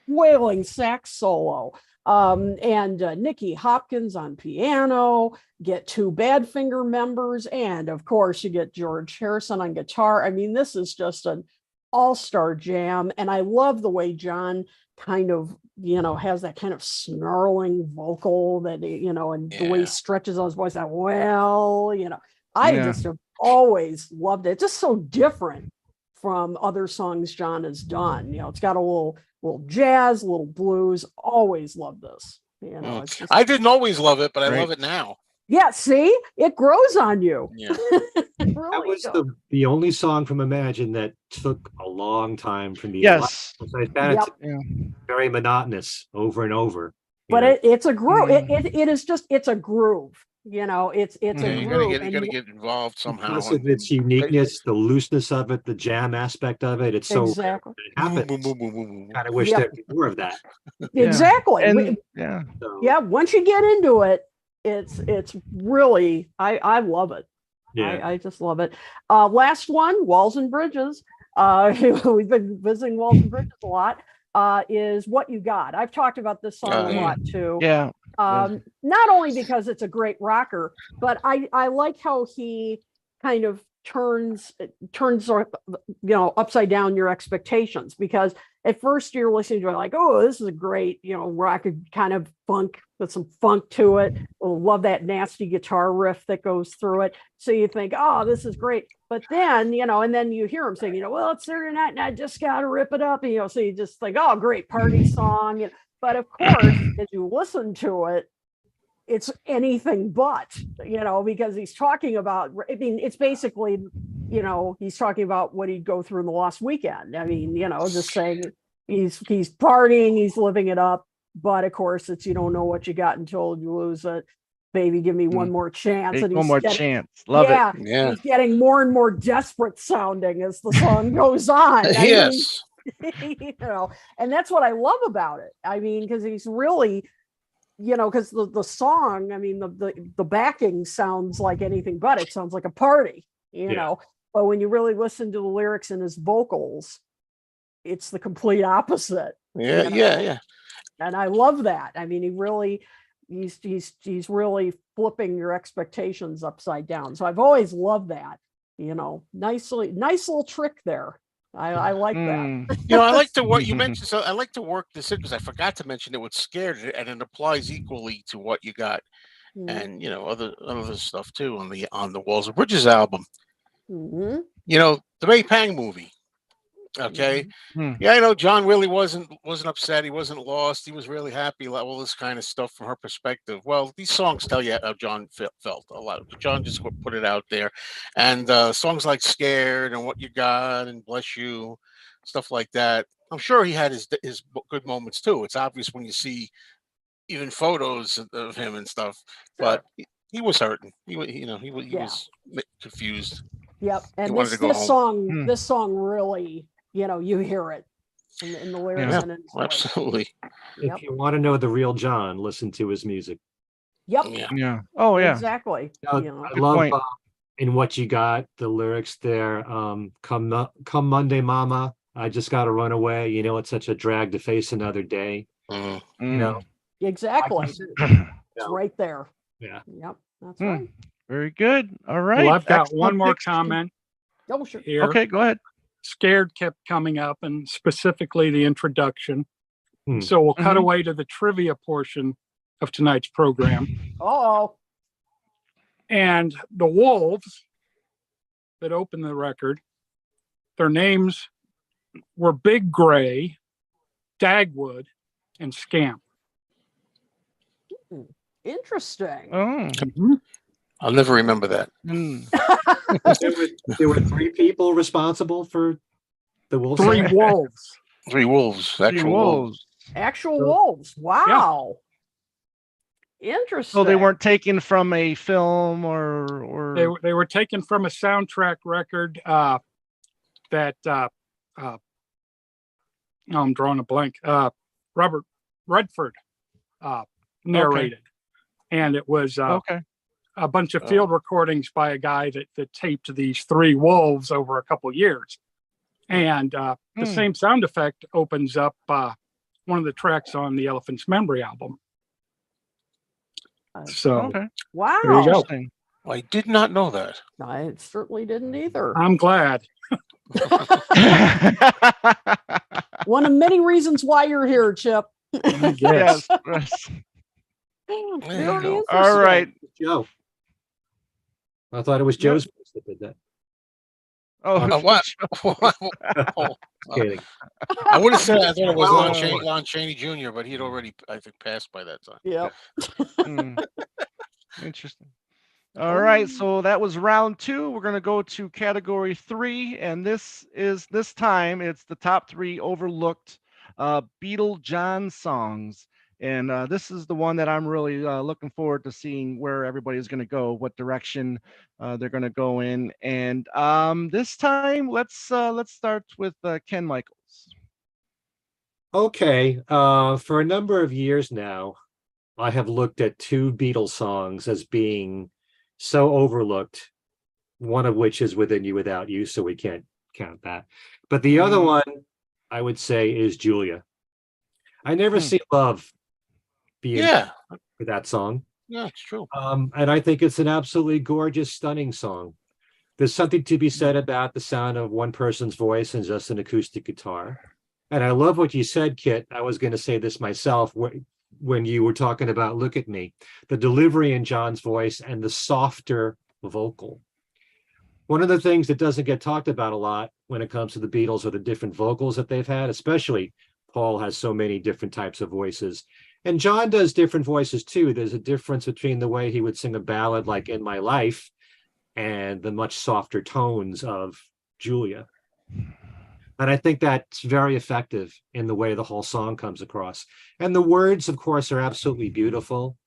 wailing sax solo. And Nicky Hopkins on piano, get 2 Badfinger members, and of course you get George Harrison on guitar. I mean, this is just an all-star jam, and I love the way John kind of has that kind of snarling vocal that and the way he stretches on his voice. I just have always loved it. It's just so different from other songs John has done. It's got a little jazz, a little blues. Always loved this. It's just, I didn't always love it, but I love it now. Yeah, see, it grows on you. Yeah. Really that was the only song from Imagine that took a long time for me. Yes. I found it to be very monotonous over and over. But it's a groove. It is just, it's a groove. It's a groove. You gotta get involved somehow. Because of its uniqueness, the looseness of it, the jam aspect of it, it's so exactly. It happens. Kind of wish there'd be more of that. Exactly. And, once you get into it, it's really, I love it. Yeah. I just love it. Last one, Walls and Bridges. We've been visiting Walls and Bridges a lot. Is What You Got. I've talked about this song a lot too. Yeah. Not only because it's a great rocker, but I like how he kind of turns upside down your expectations, because at first you're listening to it like, oh, this is a great, rock kind of funk with some funk to it. Love that nasty guitar riff that goes through it. So you think, oh, this is great. But then, and then you hear him saying, well, it's Saturday night and I just got to rip it up. So you just think, oh, great party song. But of course, as you listen to it, it's anything but, because he's talking about, it's basically, he's talking about what he'd go through in the lost weekend. I mean, just saying he's partying, he's living it up. But of course, it's, you don't know what you got until you lose it. Baby, give me one more chance. And one more chance. Love it. Yeah. He's getting more and more desperate sounding as the song goes on. Yes. And that's what I love about it. I mean, because he's really, because the song, I mean, the backing sounds like anything but. It sounds like a party, But when you really listen to the lyrics and his vocals, it's the complete opposite. Yeah. And I love that. I mean, he's really flipping your expectations upside down. So I've always loved that. Nice little trick there. I like that. I like to work. You mentioned, so I like to work this in because I forgot to mention it with Scared, and it applies equally to What You Got, and other stuff too on the Walls and Bridges album. Mm-hmm. The May Pang movie. Okay. Yeah, I know John really wasn't upset. He wasn't lost. He was really happy. All this kind of stuff from her perspective. Well, these songs tell you how John felt a lot. John just put it out there, and songs like "Scared" and "What You Got" and "Bless You," stuff like that. I'm sure he had his good moments too. It's obvious when you see even photos of him and stuff. But he was hurting. He was confused. Yep. And this song really. You hear it in the lyrics. Yeah, absolutely. If you want to know the real John, listen to his music. Yep. Yeah. Oh, yeah. Exactly. I love in What You Got, the lyrics there. Come Monday, Mama, I just got to run away. It's such a drag to face another day. Exactly. It's right there. Yeah. Yep. That's right. Very good. All right. Well, I've got one more comment. Oh, sure. Here. Okay, go ahead. Scared kept coming up, and specifically the introduction. So we'll cut away to the trivia portion of tonight's program. Oh, And the wolves that opened the record, their names were Big Gray, Dagwood, and Scamp. interesting. Oh. I'll never remember that. There were 3 people responsible for the wolf. Three sound? wolves. 3 wolves, actual wolves. Actual wolves. Wow. Interesting. So they weren't taken from a film or They were taken from a soundtrack record that no, I'm drawing a blank. Robert Redford narrated, and it was okay. a bunch of field recordings by a guy that taped these 3 wolves over a couple years. And the same sound effect opens up one of the tracks on the Elephant's Memory album. So Okay. Wow. there you go. Interesting. I did not know that. I certainly didn't either. I'm glad. One of many reasons why you're here, Chip. Yes. Yes. Very go. interesting. All right. Joe. I thought it was Joe's voice that did that. Oh, What? Oh, Kidding. I would have said I thought it was Well, Lon Chaney Jr., but he'd already, I think, passed by that time. Yep. Interesting. All right, so that was round 2. We're gonna go to category 3, and this time it's the top 3 overlooked Beatle John songs. And this is the one that I'm really looking forward to seeing where everybody's going to go, what direction they're going to go in. And this time, let's start with Ken Michaels. Okay. For a number of years now, I have looked at 2 Beatles songs as being so overlooked, one of which is Within You Without You, so we can't count that. But the other one, I would say, is Julia. I never see love being for that song. Yeah, it's true. And I think it's an absolutely gorgeous, stunning song. There's something to be said about the sound of one person's voice and just an acoustic guitar. And I love what you said, Kit. I was going to say this myself when you were talking about Look at Me, the delivery in John's voice and the softer vocal. One of the things that doesn't get talked about a lot when it comes to the Beatles are the different vocals that they've had, especially Paul has so many different types of voices. And John does different voices too. There's a difference between the way he would sing a ballad like In My Life and the much softer tones of Julia. And I think that's very effective in the way the whole song comes across. And the words, of course, are absolutely beautiful.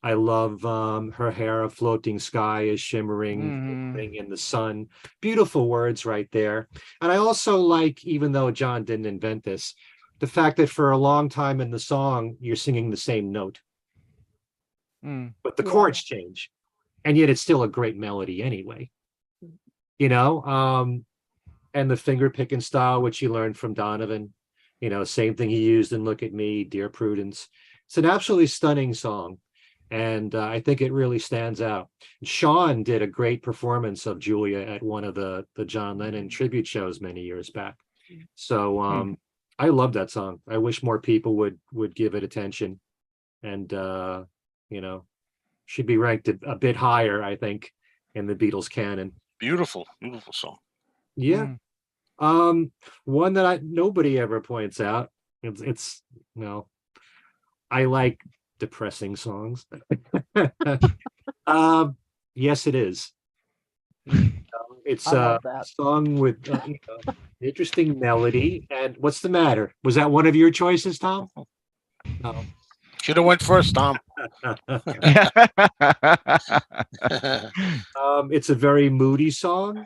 I love her hair, a floating sky is shimmering in the sun. Beautiful words right there. And I also like, even though John didn't invent this, the fact that for a long time in the song, you're singing the same note. But the chords change. And yet it's still a great melody anyway. You know, and the finger picking style, which he learned from Donovan, you know, same thing he used in Look at Me, Dear Prudence. It's an absolutely stunning song. And I think it really stands out. Sean did a great performance of Julia at one of the John Lennon tribute shows many years back. So I love that song. I wish more people would give it attention. And, you know, should be ranked a bit higher, I think, in the Beatles canon. Beautiful, beautiful song. Yeah. One that nobody ever points out. It's you know, I like depressing songs. Yes, it is. It's a song with interesting melody. And what's the matter? Was that one of your choices, Tom? No. Should have went first, Tom. It's a very moody song.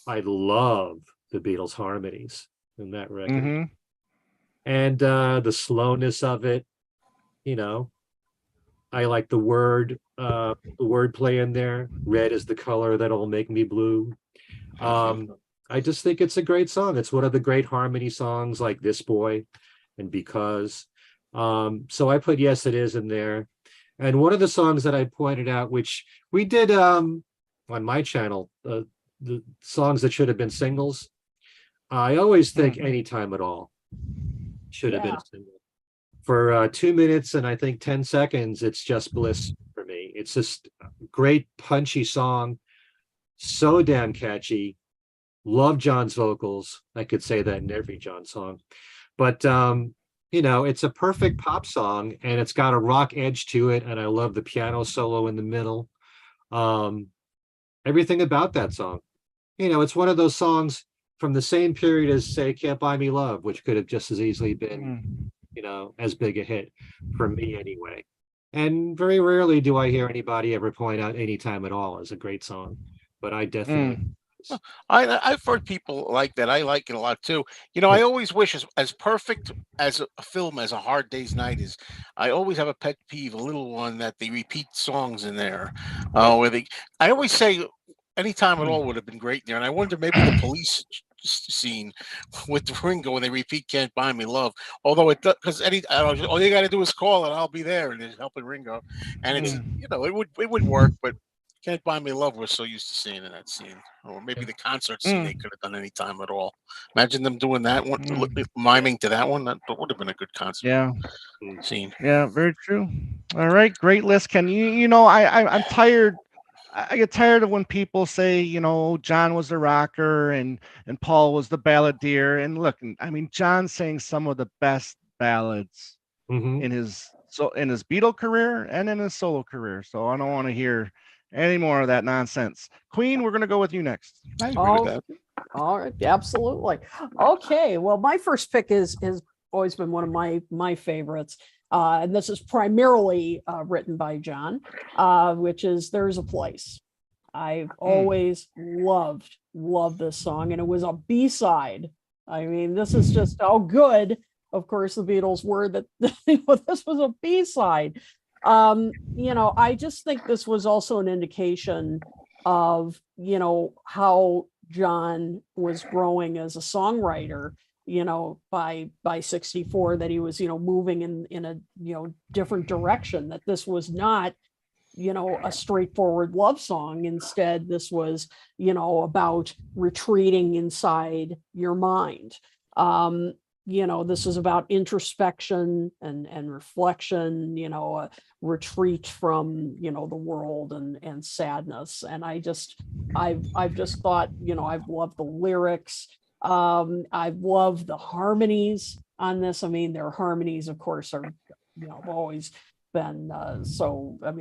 I love the Beatles harmonies in that record. And the slowness of it, you know. I like the word play in there. Red is the color that'll make me blue. I just think it's a great song. It's one of the great harmony songs like This Boy and Because. So I put Yes It Is in there. And one of the songs that I pointed out, which we did on my channel, the songs that should have been singles. I always think Anytime at All should have been a single. For 2 minutes and I think 10 seconds, it's just bliss for me. It's just a great punchy song, so damn catchy. Love John's vocals. I could say that in every John song. But it's a perfect pop song and it's got a rock edge to it. And I love the piano solo in the middle. Everything about that song. It's one of those songs from the same period as, say, Can't Buy Me Love, which could have just as easily been, as big a hit for me anyway. And very rarely do I hear anybody ever point out Any Time at All as a great song, but I definitely. I've heard people like that. I like it a lot too. I always wish as perfect as a film as A Hard Day's Night is. I always have a pet peeve, a little one, that they repeat songs in there. I always say Any Time at All would have been great there, and I wonder maybe the police scene with Ringo when they repeat Can't Buy Me Love. Although it does, because all you got to do is call and I'll be there, and it's helping Ringo, and it's it would work, but. Can't Buy Me Love, we're so used to seeing in that scene. Or maybe the concert scene they could have done Any Time at All. Imagine them doing that one, miming to that one. That would have been a good concert scene. Yeah, very true. All right, great list, Ken. I'm tired. I get tired of when people say, John was the rocker and Paul was the balladeer. And look, I mean, John sang some of the best ballads in his Beatle career and in his solo career. So I don't want to hear any more of that nonsense. Queen, we're going to go with you next. I agree with that. All right, absolutely. Okay, well, my first pick has always been one of my favorites, and this is primarily written by John, which is There's a Place. I've always loved this song, and it was a B-side. I mean, this is just how good, of course, the Beatles were that this was a B-side. I just think this was also an indication of, how John was growing as a songwriter, by 64, that he was, moving in a, different direction, that this was not, a straightforward love song. Instead, this was, about retreating inside your mind. This is about introspection and reflection, a retreat from, the world and sadness. And I've just thought, I've loved the lyrics. I've loved the harmonies on this. I mean, their harmonies, of course, are, have always been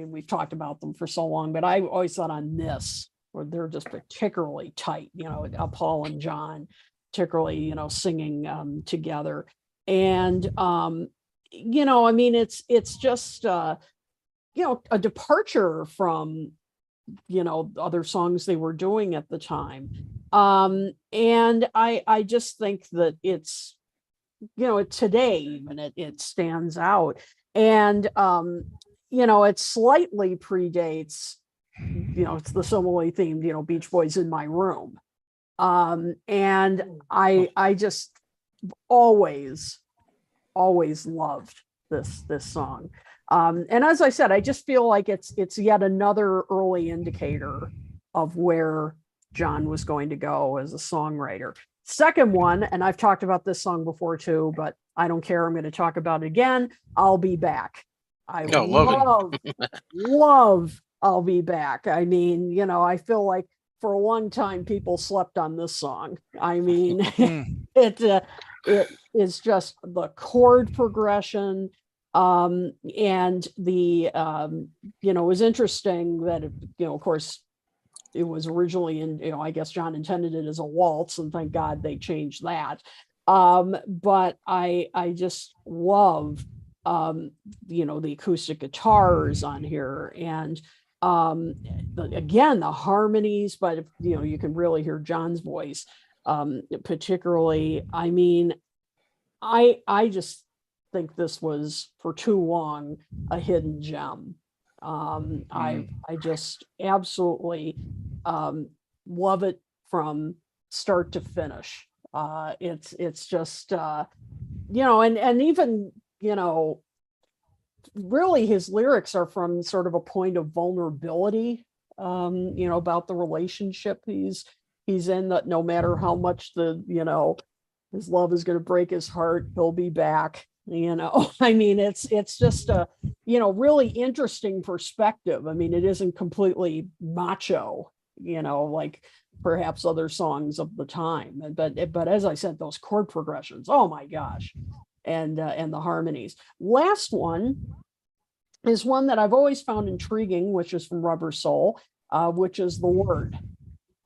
we've talked about them for so long, but I always thought on this, where they're just particularly tight, Paul and John, particularly, singing together. And, it's just, a departure from, other songs they were doing at the time. And I just think that it's, today even it stands out. And, it slightly predates, it's the similarly themed, Beach Boys in My Room. And I just always loved this song. And as I said, I just feel like it's yet another early indicator of where John was going to go as a songwriter. Second one, and I've talked about this song before too, but I don't care. I'm going to talk about it again. I'll Be Back. I love I'll Be Back. I mean, I feel like for a long time people slept on this song. I mean, it is just the chord progression, and the it was interesting that of course it was originally in, I guess John intended it as a waltz, and thank God they changed that. But I just love the acoustic guitars on here, and again the harmonies, but you can really hear John's voice, particularly. I mean, I just think this was for too long a hidden gem. I just absolutely love it from start to finish. It's just and even really his lyrics are from sort of a point of vulnerability, about the relationship he's in, that no matter how much his love is going to break his heart, he'll be back. I mean, it's just a, really interesting perspective. I mean, it isn't completely macho, like perhaps other songs of the time. But as I said, those chord progressions, oh my gosh, and the harmonies. Last one is one that I've always found intriguing, which is from Rubber Soul, which is the word.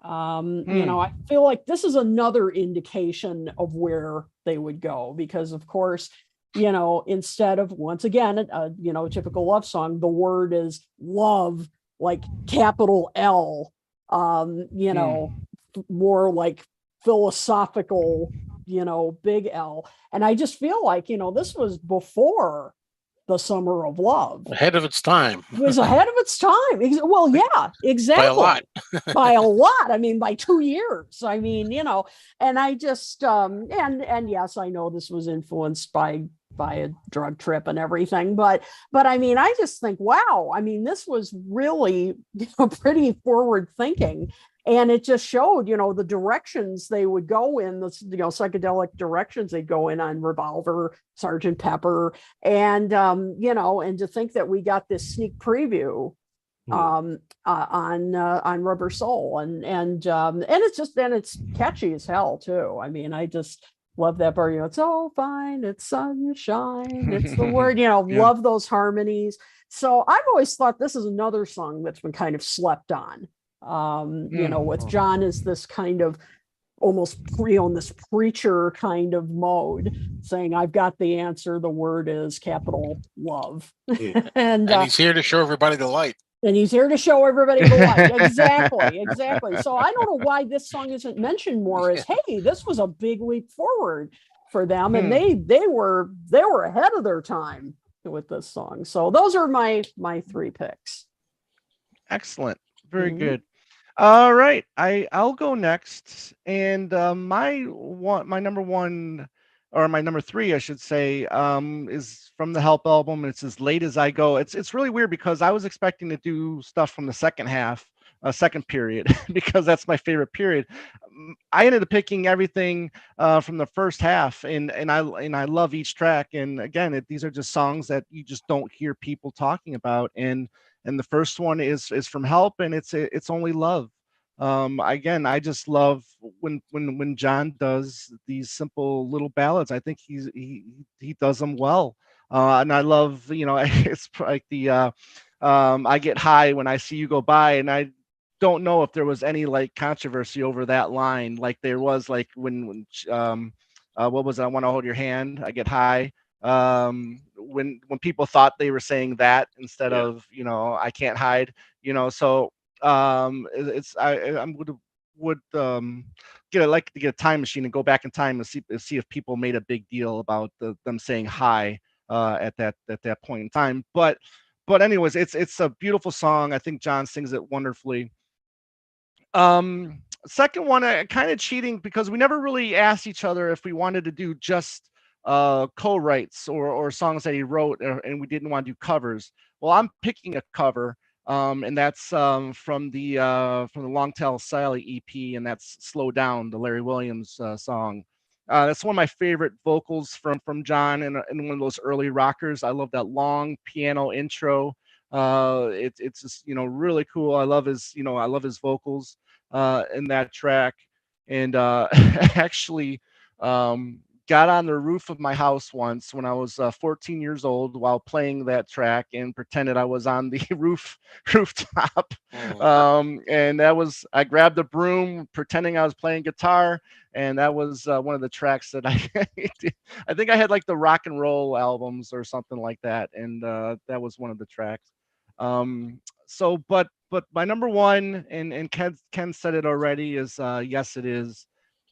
I feel like this is another indication of where they would go, because of course, instead of, once again, a typical love song, the word is love, like capital L, more like philosophical, big L. And I just feel like, this was before the Summer of Love. Ahead of its time. It was ahead of its time. Well, yeah, exactly. By a lot. By a lot. I mean, by 2 years. I mean, and I just and yes, I know this was influenced by a drug trip and everything, but I mean, I just think, wow, I mean, this was really, pretty forward thinking. And it just showed, the directions they would go in, the psychedelic directions they go in on Revolver, Sergeant Pepper, and and to think that we got this sneak preview on Rubber Soul, and it's just, and it's catchy as hell too. I mean, I just love that part. It's all fine, it's sunshine, it's the word. Yeah. Love those harmonies. So I've always thought this is another song that's been kind of slept on. With John is this kind of almost in this preacher kind of mode, saying, I've got the answer, the word is capital love. Yeah. and he's here to show everybody the light. And he's here to show everybody the light. Exactly. So I don't know why this song isn't mentioned more as, hey, this was a big leap forward for them. And they were ahead of their time with this song. So those are my 3 picks. Excellent. Very good. All right, I'll go next, and my number 1, or my number 3, I should say, is from the Help album. It's As Late as I Go. It's really weird because I was expecting to do stuff from the second period, because that's my favorite period. I ended up picking everything from the first half, and I love each track. And again, these are just songs that you just don't hear people talking about. And the first one is from Help, and it's Only Love. Again, I just love when John does these simple little ballads. I think he does them well, and I love, it's like the I get high when I see you go by, and I don't know if there was any like controversy over that line, like there was like when what was it? I want to hold your hand, I get high. When people thought they were saying that instead of, I can't hide, so it's I would like to get a time machine and go back in time and see if people made a big deal about them saying hi at that point in time. But anyways, it's a beautiful song. I think John sings it wonderfully. Second one, kind of cheating, because we never really asked each other if we wanted to do just co-writes or songs that he wrote, and we didn't want to do covers. Well, I'm picking a cover, and that's from the Longtail Sally EP, and that's Slow Down, the Larry Williams song. That's one of my favorite vocals from John, and one of those early rockers. I love that long piano intro. It's just, really cool. I love his vocals in that track. And actually got on the roof of my house once when I was 14 years old while playing that track, and pretended I was on the rooftop. And I grabbed a broom pretending I was playing guitar, and that was one of the tracks that I did. I think I had like the rock and roll albums or something like that, and that was one of the tracks. But my number 1, and Ken said it already, is Yes It Is.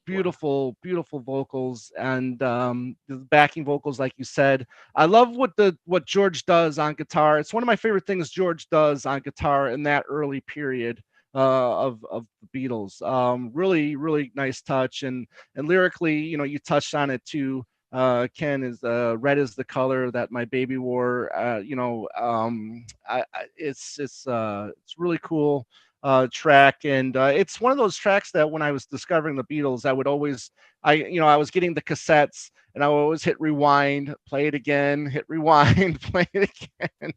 Beautiful vocals, and the backing vocals, like you said. I love what George does on guitar. It's one of my favorite things George does on guitar in that early period of the Beatles. Really nice touch, and lyrically, you touched on it too. Ken, is red is the color that my baby wore. It's really cool. track, and it's one of those tracks that when I was discovering the Beatles, I would always, I was getting the cassettes, and I would always hit rewind, play it again, hit rewind, play it again.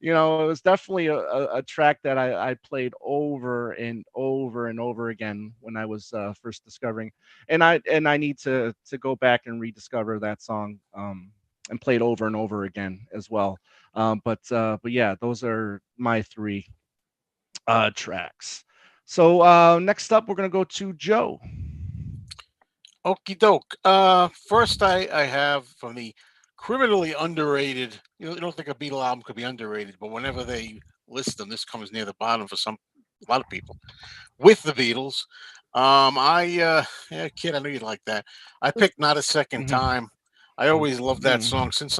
It was definitely a track that I played over and over and over again when I was first discovering, and I need to go back and rediscover that song, and play it over and over again as well. But yeah, those are my three tracks. So next up, we're gonna go to Joe. Okie doke. First, I have from the criminally underrated. You don't think a Beatle album could be underrated, but whenever they list them, this comes near the bottom for a lot of people. With the Beatles, yeah, kid, I knew you'd like that. I picked "Not a Second Mhm. Time." I always loved that Mhm. song since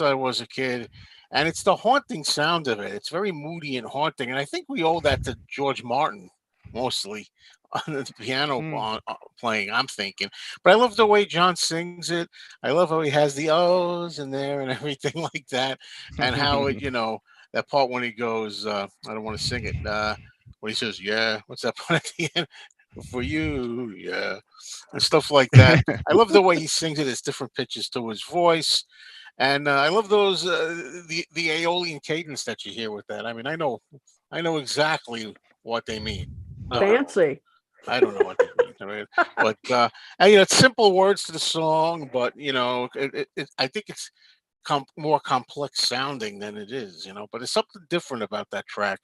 I was a kid, and it's the haunting sound of it. It's very moody and haunting, and I think we owe that to George Martin mostly on the piano Mm. playing. I'm thinking, but I love the way John sings it. I love how he has the O's in there and everything like that, and how it, that part when he goes, I don't want to sing it. When he says, "Yeah," what's that part at the end? For you, yeah, and stuff like that. I love the way he sings it. It's different pitches to his voice, and I love those the Aeolian cadence that you hear with that. I mean, I know exactly what they mean. No, I don't. Fancy. I don't know what they mean. I mean, but and, it's simple words to the song, but I think it's more complex sounding than it is. But it's something different about that track.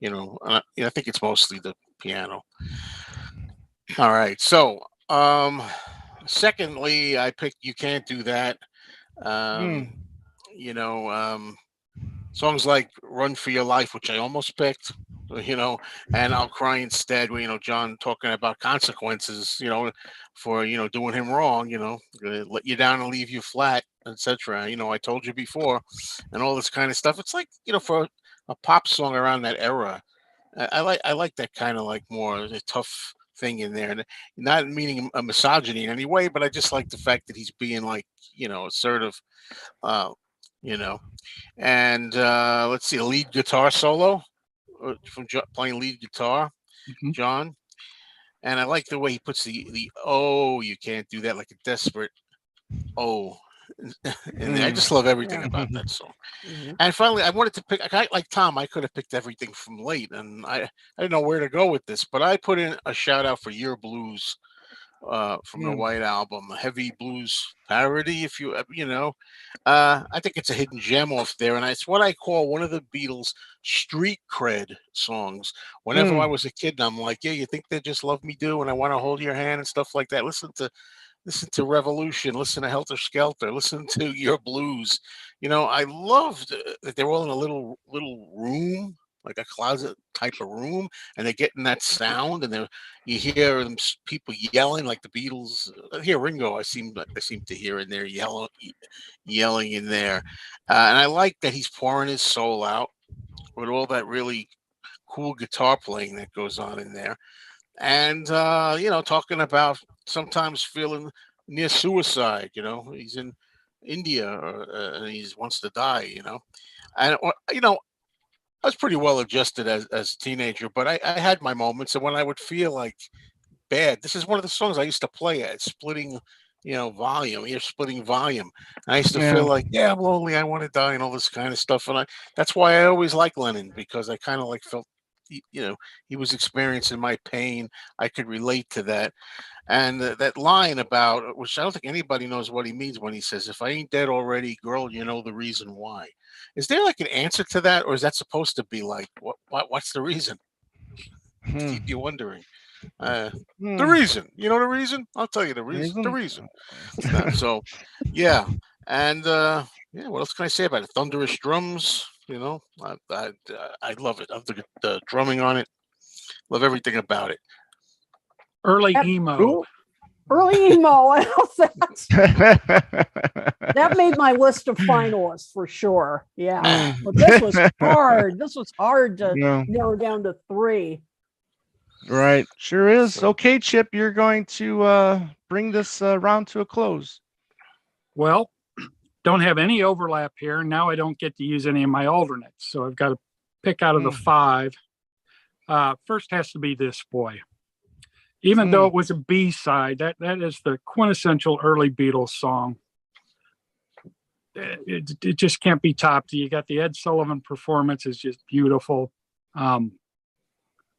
I think it's mostly the piano. All right, so secondly, I picked "You Can't Do That." Um, Mm. you know, songs like "Run for Your Life," which I almost picked, you know, and "I'll Cry Instead," where, John talking about consequences, for, doing him wrong, gonna let you down and leave you flat, etc. I told you before, and all this kind of stuff. It's like, for a pop song around that era, I like that kind of like more the tough thing in there, and not meaning a misogyny in any way, but I just like the fact that he's being like, assertive, uh, you know. And let's see, a lead guitar solo from playing lead guitar, Mhm. John. And I like the way he puts the "oh, you can't do that," like a desperate "oh" in there. I Mm. just love everything Yeah. about that song. Mhm. And finally, I wanted to pick, like Tom, I could have picked everything from late, and I didn't know where to go with this, but I put in a shout out for "Your Blues" from the Mm. White Album, a heavy blues parody. If I think it's a hidden gem off there, and it's what I call one of the Beatles' street cred songs. Whenever I Mm. was a kid, I'm like, yeah, you think they just love me do, and I want to hold your hand and stuff like that. Listen to Revolution, listen to Helter Skelter, listen to Your Blues. I loved that they're all in a little room, like a closet type of room, and they're getting that sound, and you hear people yelling like the Beatles. I hear Ringo. I seem to hear in there yelling in there, and I like that he's pouring his soul out with all that really cool guitar playing that goes on in there, and talking about sometimes feeling near suicide. He's in India, and he wants to die. And I was pretty well adjusted as a teenager, but I had my moments, and when I would feel like bad, this is one of the songs I used to play at splitting. Volume. You're splitting volume. And I used to feel Yeah. like, yeah, I'm lonely. I want to die, and all this kind of stuff. And that's why I always liked Lennon, because I kind of like felt, he was experiencing my pain. I could relate to that. And that line about, which I don't think anybody knows what he means when he says, "If I ain't dead already, girl, you know the reason why." Is there like an answer to that, or is that supposed to be like, what's the reason? To Hmm. keep you wondering. Uh, the Hmm. reason, the reason. I'll tell you the reason. The Reason? reason. So, yeah, and yeah. What else can I say about it? Thunderous drums. I love it. I love the drumming on it. Love everything about it. Early That emo. early emo. That made my list of finalists for sure. Yeah. Ah, Mm. But this was hard. This was hard to Yeah. narrow down to three. Right. Sure is. so Okay, Chip, you're going to bring this round to a close. Well, don't have any overlap here. Now I don't get to use any of my alternates. So I've got to pick out of the Mm. five. first has to be This Boy. Even though it was a B-side, that is the quintessential early Beatles song. It just can't be topped. You got the Ed Sullivan performance is just beautiful.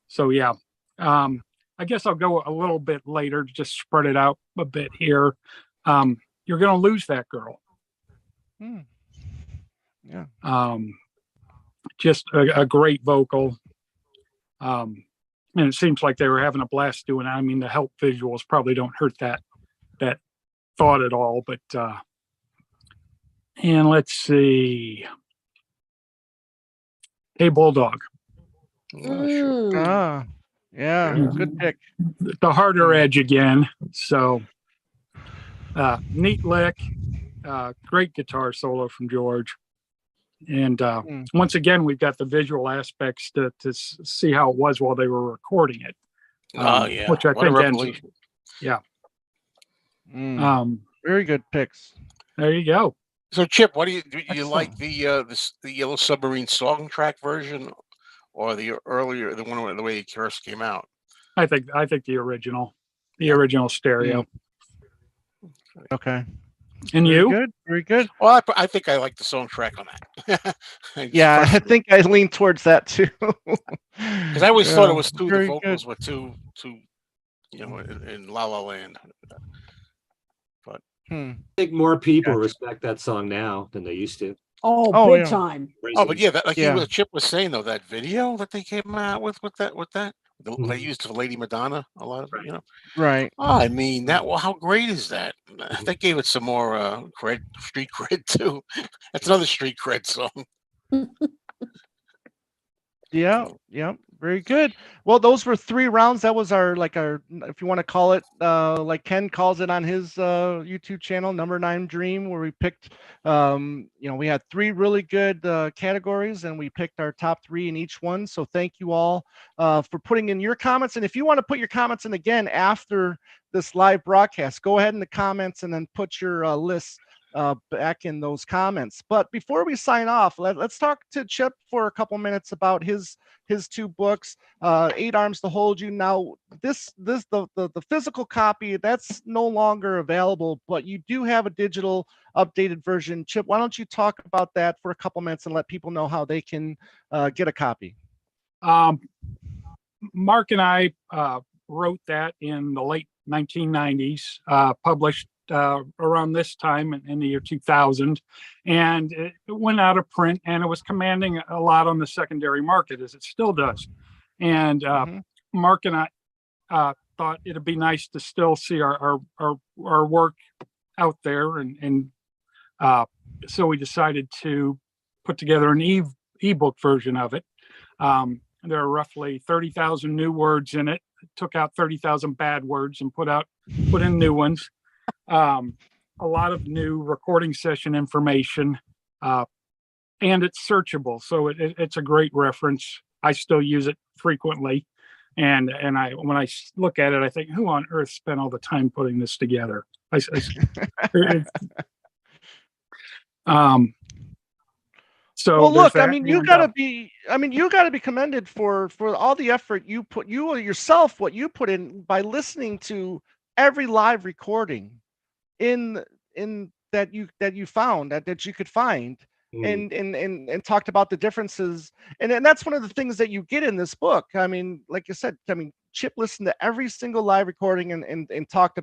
So yeah, I guess I'll go a little bit later to just spread it out a bit here. You're Gonna Lose That Girl. Yeah. Just a great vocal. And it seems like they were having a blast doing it. I mean, the help visuals probably don't hurt that thought at all. But and let's see. Hey Bulldog. Oh, sure. Ah, yeah, good pick. The harder edge again. So neat lick, great guitar solo from George. And once again, we've got the visual aspects to see how it was while they were recording it. Yeah. Which I What a think ends, revelation. yeah. Very good picks. There you go. So, Chip, what do you Excellent. like the Yellow Submarine song track version, or the earlier the one the way it first came out? I think the original stereo. Okay. And Very you? good. Very good. Well, I think I like the song track on that. Yeah, I think I lean towards that too. Because I always thought it was the very vocals good. were too in La La Land. But Hmm. I think more people Gotcha. respect that song now than they used to. Oh, big yeah. time. but yeah, that, Yeah. Chip was saying though, that video that they came out with that they Mhm. used for Lady Madonna a lot of Right. Right. Oh, I mean that. Well, how great is that? That gave it some more street cred too. That's another street cred song. Yeah, yeah, very good. Well, those were 3 rounds. That was our if you want to call it, like Ken calls it on his YouTube channel, Number 9 Dream, where we picked, we had 3 really good categories, and we picked our top 3 in each one. So thank you all for putting in your comments. And if you want to put your comments in again after this live broadcast, go ahead in the comments and then put your lists back in those comments. But before we sign off, let's talk to Chip for a couple minutes about his 2 books, 8 Arms to Hold You. Now, the physical copy, that's no longer available, but you do have a digital updated version. Chip, why don't you talk about that for a couple minutes and let people know how they can get a copy? Mark and I wrote that in the late 1990s, published around this time in the year 2000, and it went out of print, and it was commanding a lot on the secondary market, as it still does. And Mark and I thought it'd be nice to still see our work out there, and so we decided to put together an ebook version of it. There are roughly 30,000 new words in it. Took out 30,000 bad words and put in new ones. A lot of new recording session information, and it's searchable, so it's a great reference. I still use it frequently, and when I look at it, I think, who on earth spent all the time putting this together? So well, look, I that, mean, you gotta be commended for all the effort you put, you yourself, what you put in by listening to every live recording in that you found that you could find, and talked about the differences, and that's one of the things that you get in this book. I mean, like you said, I mean, Chip listened to every single live recording and talks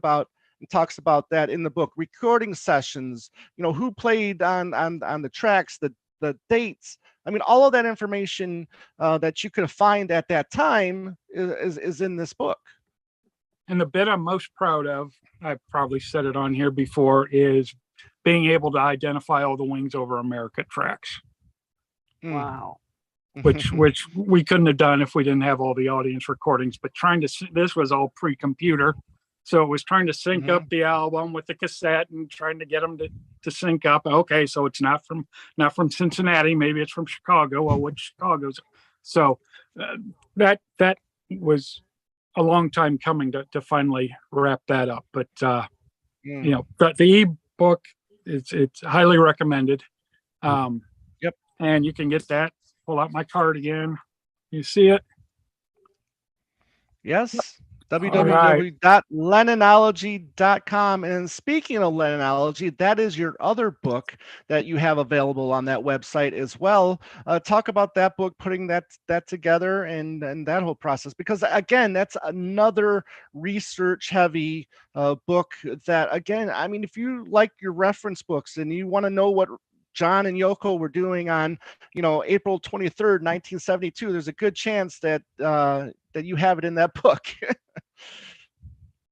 about that in the book. Recording sessions, who played on the tracks, the dates. I mean, all of that information that you could find at that time is in this book. And the bit I'm most proud of, I've probably said it on here before, is being able to identify all the Wings Over America tracks. Wow. Which we couldn't have done if we didn't have all the audience recordings. But this was all pre-computer. So it was trying to sync up the album with the cassette and trying to get them to sync up. Okay, so it's not from Cincinnati. Maybe it's from Chicago. Well, which Chicago's? So that was a long time coming to finally wrap that up. But the ebook, it's highly recommended. Yep. And you can get that. Pull out my card again. You see it? Yes. right. www.lennonology.com. And speaking of Lennonology, that is your other book that you have available on that website as well. Talk about that book, putting that together, and that whole process, because again, that's another research heavy book that, again, I mean, if you like your reference books and you want to know what John and Yoko were doing on, April 23rd, 1972, there's a good chance that that you have it in that book.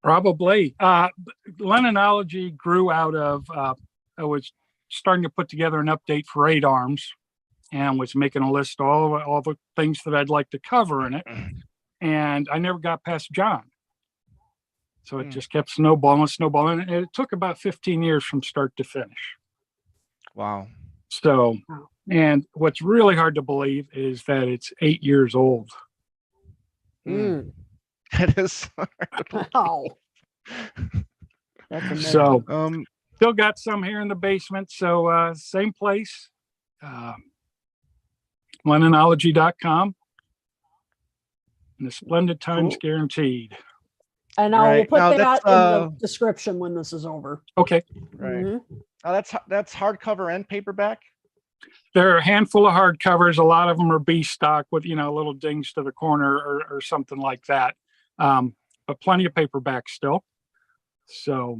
Probably. Lennonology grew out of, I was starting to put together an update for 8 Arms and was making a list of all the things that I'd like to cover in it. And I never got past John. So it just kept snowballing. And it took about 15 years from start to finish. Wow. So, and what's really hard to believe is that it's 8 years old. That is Wow. That's amazing. So, still got some here in the basement. So, same place, Lennonology.com. And the splendid times guaranteed. And I will Right. put Now, that that's, in the description when this is over. Okay. right. Mhm. That's hardcover and paperback. There are a handful of hardcovers. A lot of them are B stock with, little dings to the corner or something like that. But plenty of paperback still. So,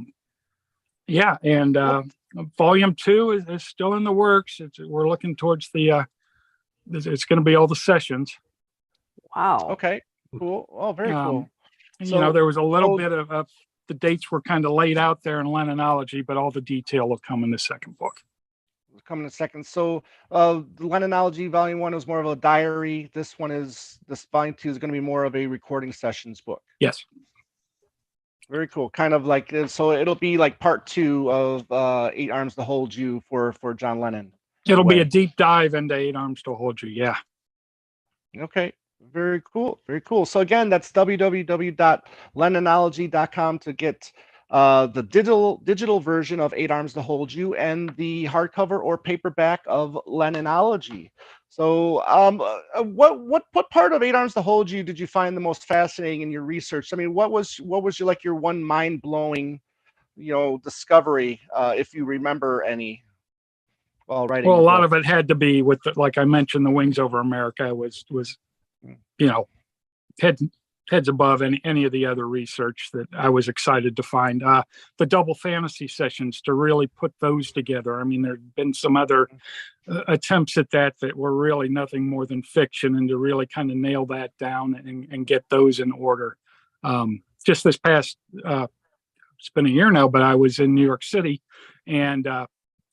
yeah. And volume 2 is still in the works. We're looking towards it's going to be all the sessions. Wow. Okay. Cool. Oh, very cool. And, So- there was a little bit of the dates were kind of laid out there in Lennonology, but all the detail will come in the second book. Come in a second. So, Lennonology Volume 1 was more of a diary. This Volume 2 is going to be more of a recording sessions book. Yes. Very cool. Kind of like, so it'll be like part 2 of 8 Arms to Hold You for John Lennon. It'll be a deep dive into 8 Arms to Hold You. Yeah. Okay. Very cool. Very cool. So again, that's www.lennonology.com to get the digital version of 8 Arms to Hold You and the hardcover or paperback of Lennonology. So what part of 8 Arms to Hold You did you find the most fascinating in your research? I mean, what was your one mind-blowing, discovery, if you remember any, while writing? Well, a lot book? of it had to be with, like I mentioned, the Wings Over America was heads above any of the other research that I was excited to find. The double fantasy sessions, to really put those together. I mean, there'd been some other attempts at that were really nothing more than fiction, and to really kind of nail that down and get those in order. Just this past, it's been a year now, but I was in New York City and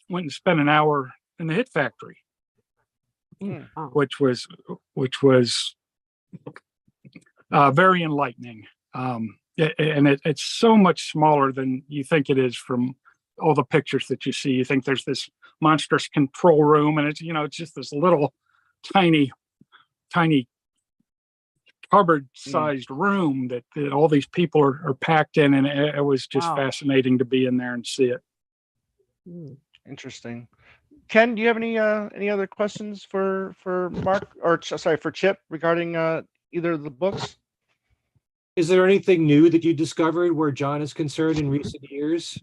went and spent an hour in the Hit Factory, which was very enlightening. And it's so much smaller than you think it is from all the pictures that you see. You think there's this monstrous control room, and it's just this little tiny cupboard-sized room that all these people are packed in, and it was just fascinating to be in there and see it. Interesting. Ken, do you have any other questions for Mark, or sorry, for Chip, regarding either of the books? Is there anything new that you discovered where John is concerned in recent years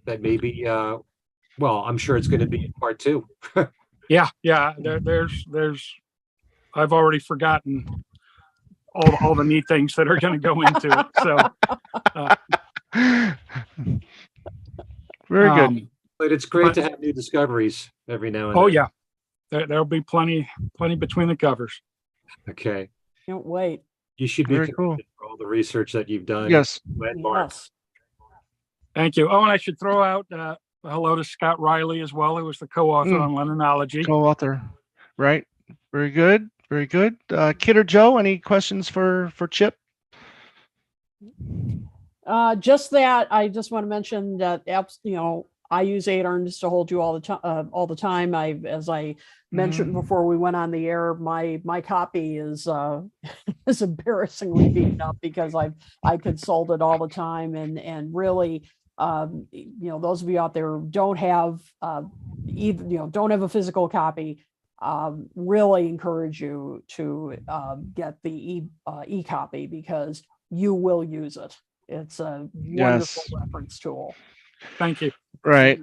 that maybe, well, I'm sure it's going to be in part 2. Yeah. There's I've already forgotten all the neat things that are going to go into it. So very good. But it's great to have new discoveries every now and then. Oh yeah, there'll be plenty between the covers. Okay. Can't wait. You should be Very cool for all the research that you've done. Yes. Yes. Thank you. Oh, and I should throw out hello to Scott Riley as well, who was the co-author on Lennonology. Co-author, right? Very good. Very good. Kid or Joe, any questions for Chip? Just that I just want to mention that I use 8 Arms to Hold You all the time. As I mentioned before we went on the air, my copy is is embarrassingly beaten up because I consult it all the time, and really, those of you out there who don't have don't have a physical copy, really encourage you to get the e-copy, because you will use it. It's a wonderful Yes. reference tool. Thank you. Right.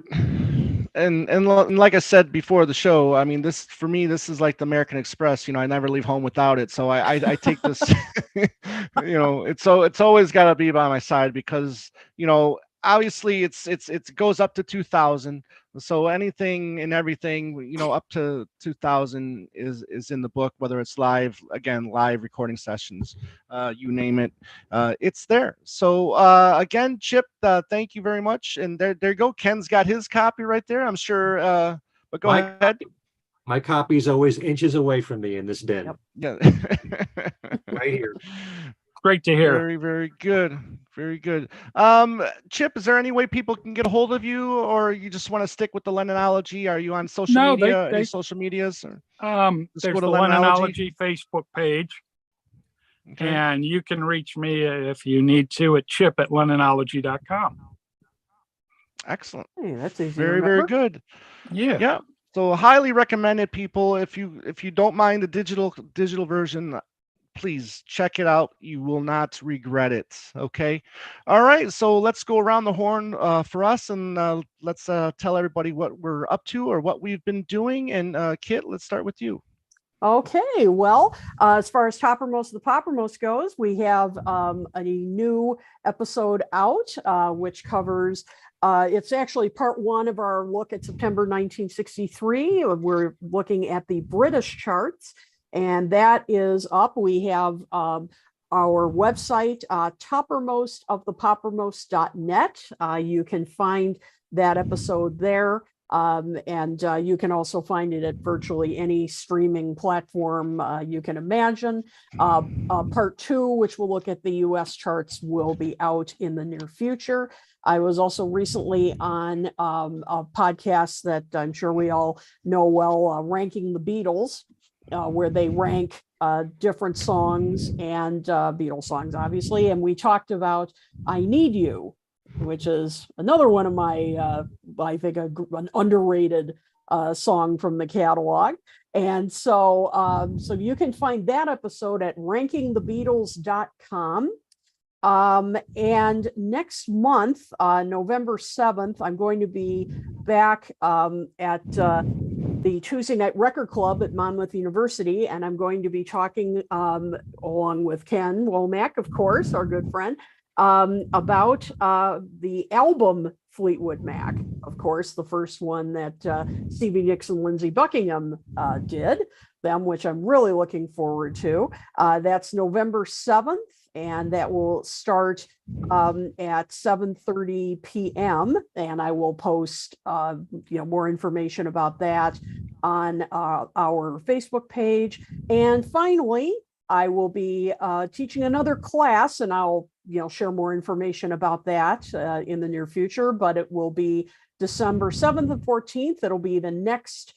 And like I said before the show, I mean, this for me, this is like the American Express. I never leave home without it. So I take this, it's always got to be by my side because obviously it goes up to 2000. So anything and everything up to 2000 is in the book, whether it's live recording sessions, you name it, it's there. So again, Chip, thank you very much. And there you go. Ken's got his copy right there, I'm sure. But go ahead. My copy is always inches away from me in this den. Yeah. Right here. Great to hear. Very, very good. Very good. Chip, is there any way people can get a hold of you, or you just want to stick with the Lennonology? Are you on social media? Any social medias? Or there's the Lennonology Facebook page. Okay. And you can reach me if you need to at chip@lennonology.com. Excellent. Hey, that's easy. Very, very good. Yeah. Yeah. So highly recommended, people. If you don't mind the digital version, please check it out. You will not regret it. Okay. All right. So let's go around the horn for us, and let's tell everybody what we're up to or what we've been doing. And Kit, let's start with you. Okay, well, as far as Toppermost of the Poppermost goes, we have a new episode out, which covers, it's actually part one of our look at September 1963. We're looking at the British charts, and that is up. We have our website, toppermostofthepoppermost.net. You can find that episode there. And you can also find it at virtually any streaming platform you can imagine. Part two, which will look at the US charts, will be out in the near future. I was also recently on a podcast that I'm sure we all know well, Ranking the Beatles, where they rank different songs and Beatles songs, obviously. And we talked about I Need You, which is another one of my, I think, an underrated song from the catalog. And so you can find that episode at rankingthebeatles.com. And next month, November 7th, I'm going to be back at the Tuesday Night Record Club at Monmouth University, and I'm going to be talking along with Ken Womack, of course, our good friend, about the album Fleetwood Mac, of course, the first one that Stevie Nicks and Lindsey Buckingham did, which I'm really looking forward to. That's November 7th, and that will start at 7:30 p.m. And I will post more information about that on our Facebook page. And finally, I will be teaching another class, and I'll share more information about that in the near future, but it will be December 7th and 14th. It'll be the next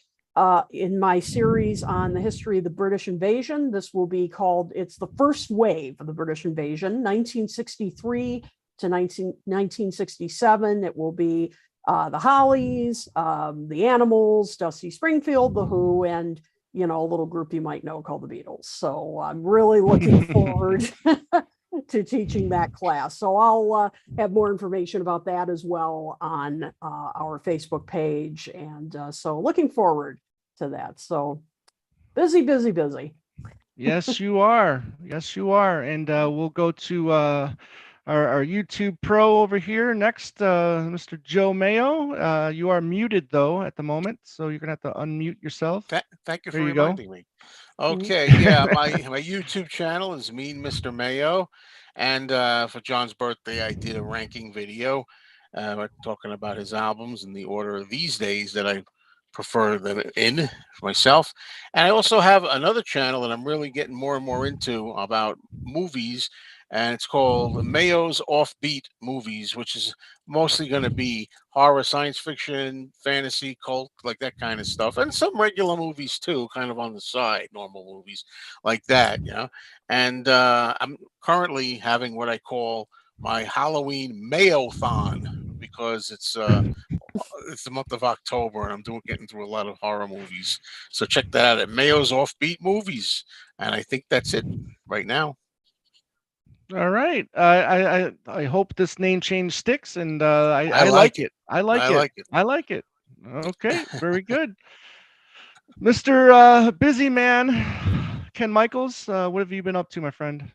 in my series on the history of the British invasion. This will be called, it's the first wave of the British invasion, 1963 to 1967. It will be the Hollies, the Animals, Dusty Springfield, the Who, and a little group you might know called the Beatles. So I'm really looking forward to teaching that class. So I'll have more information about that as well on our Facebook page. And so looking forward to that. So busy. Yes, you are. Yes, you are. And we'll go to our YouTube pro over here next, Mr. Joe Mayo. You are muted though at the moment, so you're gonna have to unmute yourself. Thank you for There you reminding me. Okay, yeah, my YouTube channel is Mean Mr. Mayo, and for John's birthday, I did a ranking video talking about his albums in the order these days that I prefer them in for myself. And I also have another channel that I'm really getting more and more into about movies, and it's called Mayo's Offbeat Movies, which is mostly going to be horror, science fiction, fantasy, cult, like that kind of stuff, and some regular movies too, kind of on the side, normal movies like that, And I'm currently having what I call my Halloween Mayo-thon, because it's the month of October, and I'm getting through a lot of horror movies. So check that out at Mayo's Offbeat Movies, and I think that's it right now. All right. I hope this name change sticks, and I I like like it. it. I I like it. like it. I like it. Okay, very good, Mister Busy Man, Ken Michaels. What have you been up to, my friend?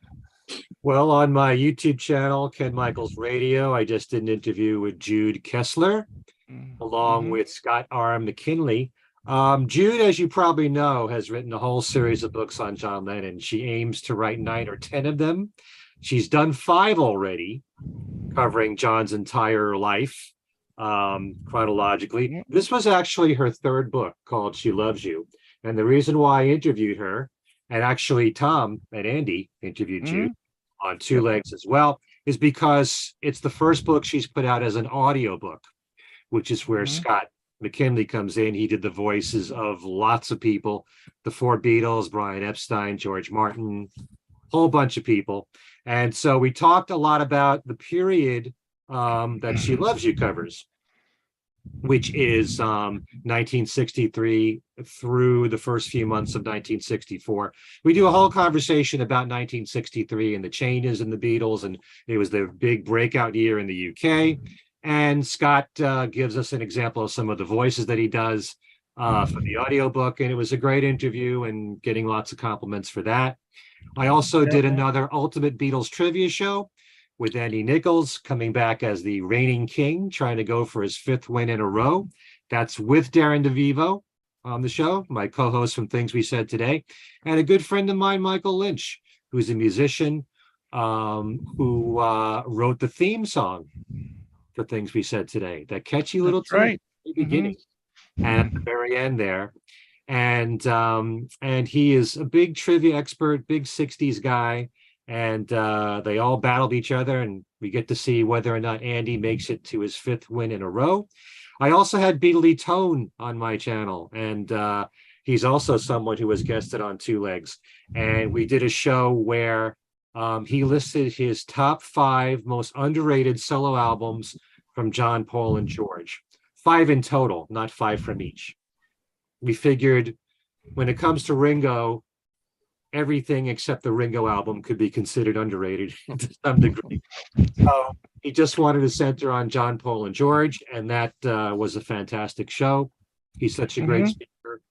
Well, on my YouTube channel, Ken Michaels Radio, I just did an interview with Jude Kessler, along Mm-hmm. with Scott R. McKinley. Jude, as you probably know, has written a whole series of books on John Lennon. She aims to write 9 or 10 of them. She's done 5 already, covering John's entire life chronologically. This was actually her 3rd book, called She Loves You. And the reason why I interviewed her, and actually Tom and Andy interviewed Mm-hmm. Jude on Two Yep. Legs as well, is because it's the first book she's put out as an audiobook, which is where Mm-hmm. Scott McKinley comes in. He did the voices of lots of people, the 4 Beatles, Brian Epstein, George Martin, whole bunch of people. And so we talked a lot about the period that She Loves You covers, which is 1963 through the first few months of 1964. We do a whole conversation about 1963 and the changes in the Beatles, and it was the big breakout year in the UK. And Scott gives us an example of some of the voices that he does for the audiobook, and it was a great interview and getting lots of compliments for that. I also Yep. did another Ultimate Beatles trivia show with Andy Nichols coming back as the reigning king, trying to go for his 5th win in a row. That's with Darren DeVivo on the show, my co-host from Things We Said Today, and a good friend of mine, Michael Lynch, who's a musician who wrote the theme song for Things We Said Today, that catchy little That's tune at right. the Mm-hmm. beginning and at the very end there. And he is a big trivia expert, big 60s guy, and they all battled each other, and we get to see whether or not Andy makes it to his 5th win in a row. I also had Beatley Tone on my channel, and he's also someone who was guested on Two Legs, and we did a show where he listed his top 5 most underrated solo albums from John, Paul, and George. 5 in total, not 5 from each. We figured when it comes to Ringo, everything except the Ringo album could be considered underrated to some degree. So he just wanted to center on John, Paul, and George, and that was a fantastic show. He's such a great Mm-hmm. speaker.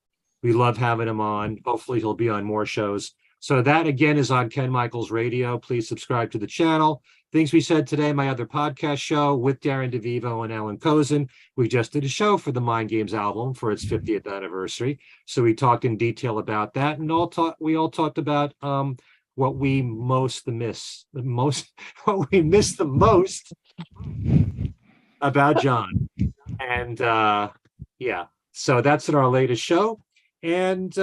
We love having him on. Hopefully, he'll be on more shows. So that again is on Ken Michaels Radio. Please subscribe to the channel. Things We Said Today, my other podcast show with Darren DeVivo and Alan Kozin. We just did a show for the Mind Games album for its 50th anniversary. So we talked in detail about that, and we all talked about what we miss the most about John. And yeah, so that's in our latest show. And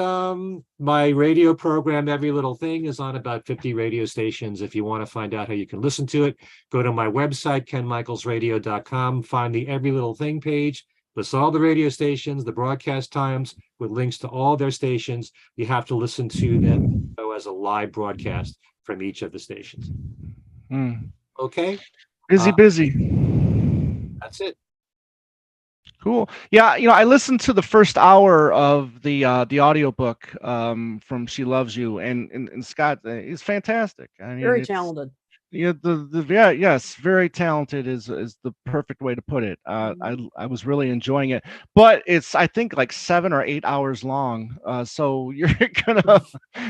my radio program, Every Little Thing, is on about 50 radio stations. If you want to find out how you can listen to it, go to my website, kenmichaelsradio.com, find the Every Little Thing page, lists all the radio stations, the broadcast times, with links to all their stations. You have to listen to them as a live broadcast from each of the stations. Mm. Okay, Busy. that's it. Cool. Yeah, I listened to the first hour of the audiobook from She Loves You, and Scott is fantastic. I mean, Very it's talented. yes, very talented is the perfect way to put it. I was really enjoying it, but it's, I think, like 7 or 8 hours long. So gonna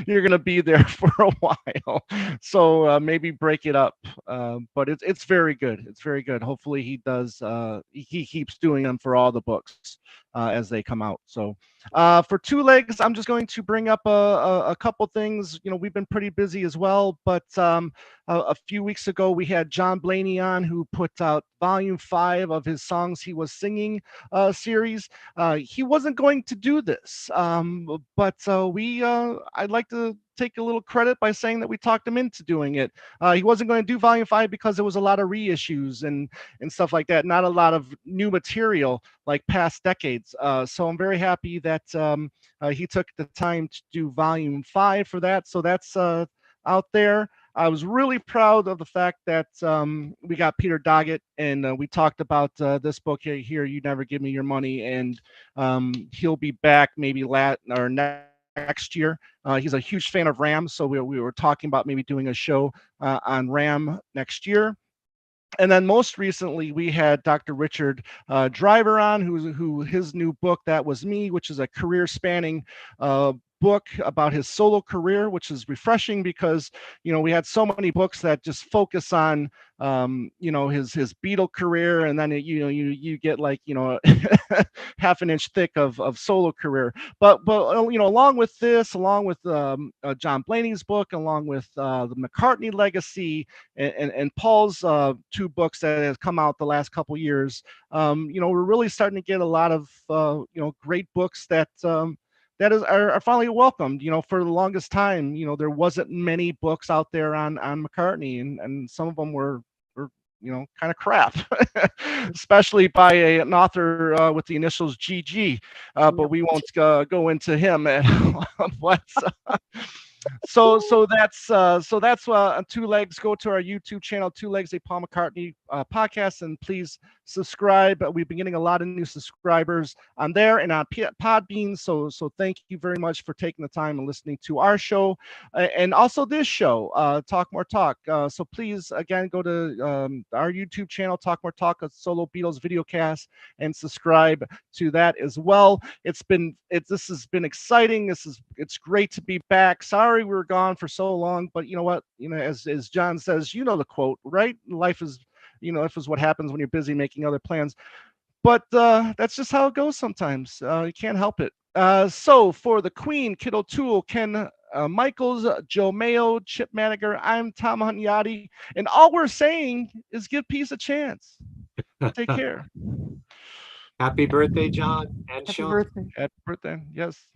you're gonna be there for a while. So maybe break it up. But it's very good. It's very good. Hopefully he does. He keeps doing them for all the books as they come out. So for Two Legs, I'm just going to bring up a couple things. We've been pretty busy as well, but a few weeks ago, we had John Blaney on, who put out volume 5 of his Songs He Was Singing series. He wasn't going to do this, but I'd like to take a little credit by saying that we talked him into doing it. He wasn't going to do volume 5 because there was a lot of reissues and stuff like that, not a lot of new material like past decades. So I'm very happy that he took the time to do volume 5 for that. So that's out there. I was really proud of the fact that we got Peter Doggett, and we talked about this book here, You Never Give Me Your Money, and he'll be back maybe next next year. He's a huge fan of Ram, so we were talking about maybe doing a show on Ram next year. And then most recently, we had Dr. Richard Driver on, who his new book, That Was Me, which is a career spanning book about his solo career, which is refreshing because, we had so many books that just focus on, his Beatle career. And then, you get like, half an inch thick of solo career. But along with this, along with John Blaney's book, along with the McCartney legacy and Paul's two books that have come out the last couple years, we're really starting to get a lot of great books that are finally welcomed. For the longest time, there wasn't many books out there on McCartney, and some of them were kind of crap, especially by an author with the initials GG. But we won't go into him. But so that's Two Legs. Go to our YouTube channel, Two Legs, a Paul McCartney podcast, and please subscribe. We've been getting a lot of new subscribers on there and on Podbean. So thank you very much for taking the time and listening to our show and also this show, Talk More Talk. So please again go to our YouTube channel, Talk More Talk, a solo Beatles video cast, and subscribe to that as well. This has been exciting. It's great to be back. Sorry we were gone for so long, but you know what? As John says, the quote, right? Life is what happens when you're busy making other plans. But that's just how it goes sometimes. You can't help it. So for the Queen, Kid O'Toole, Ken Michaels, Joe Mayo, Chip Madinger, I'm Tom Hunyadi, and all we're saying is give peace a chance. Take care. Happy birthday, John and Happy Sean. birthday. Happy birthday. Yes.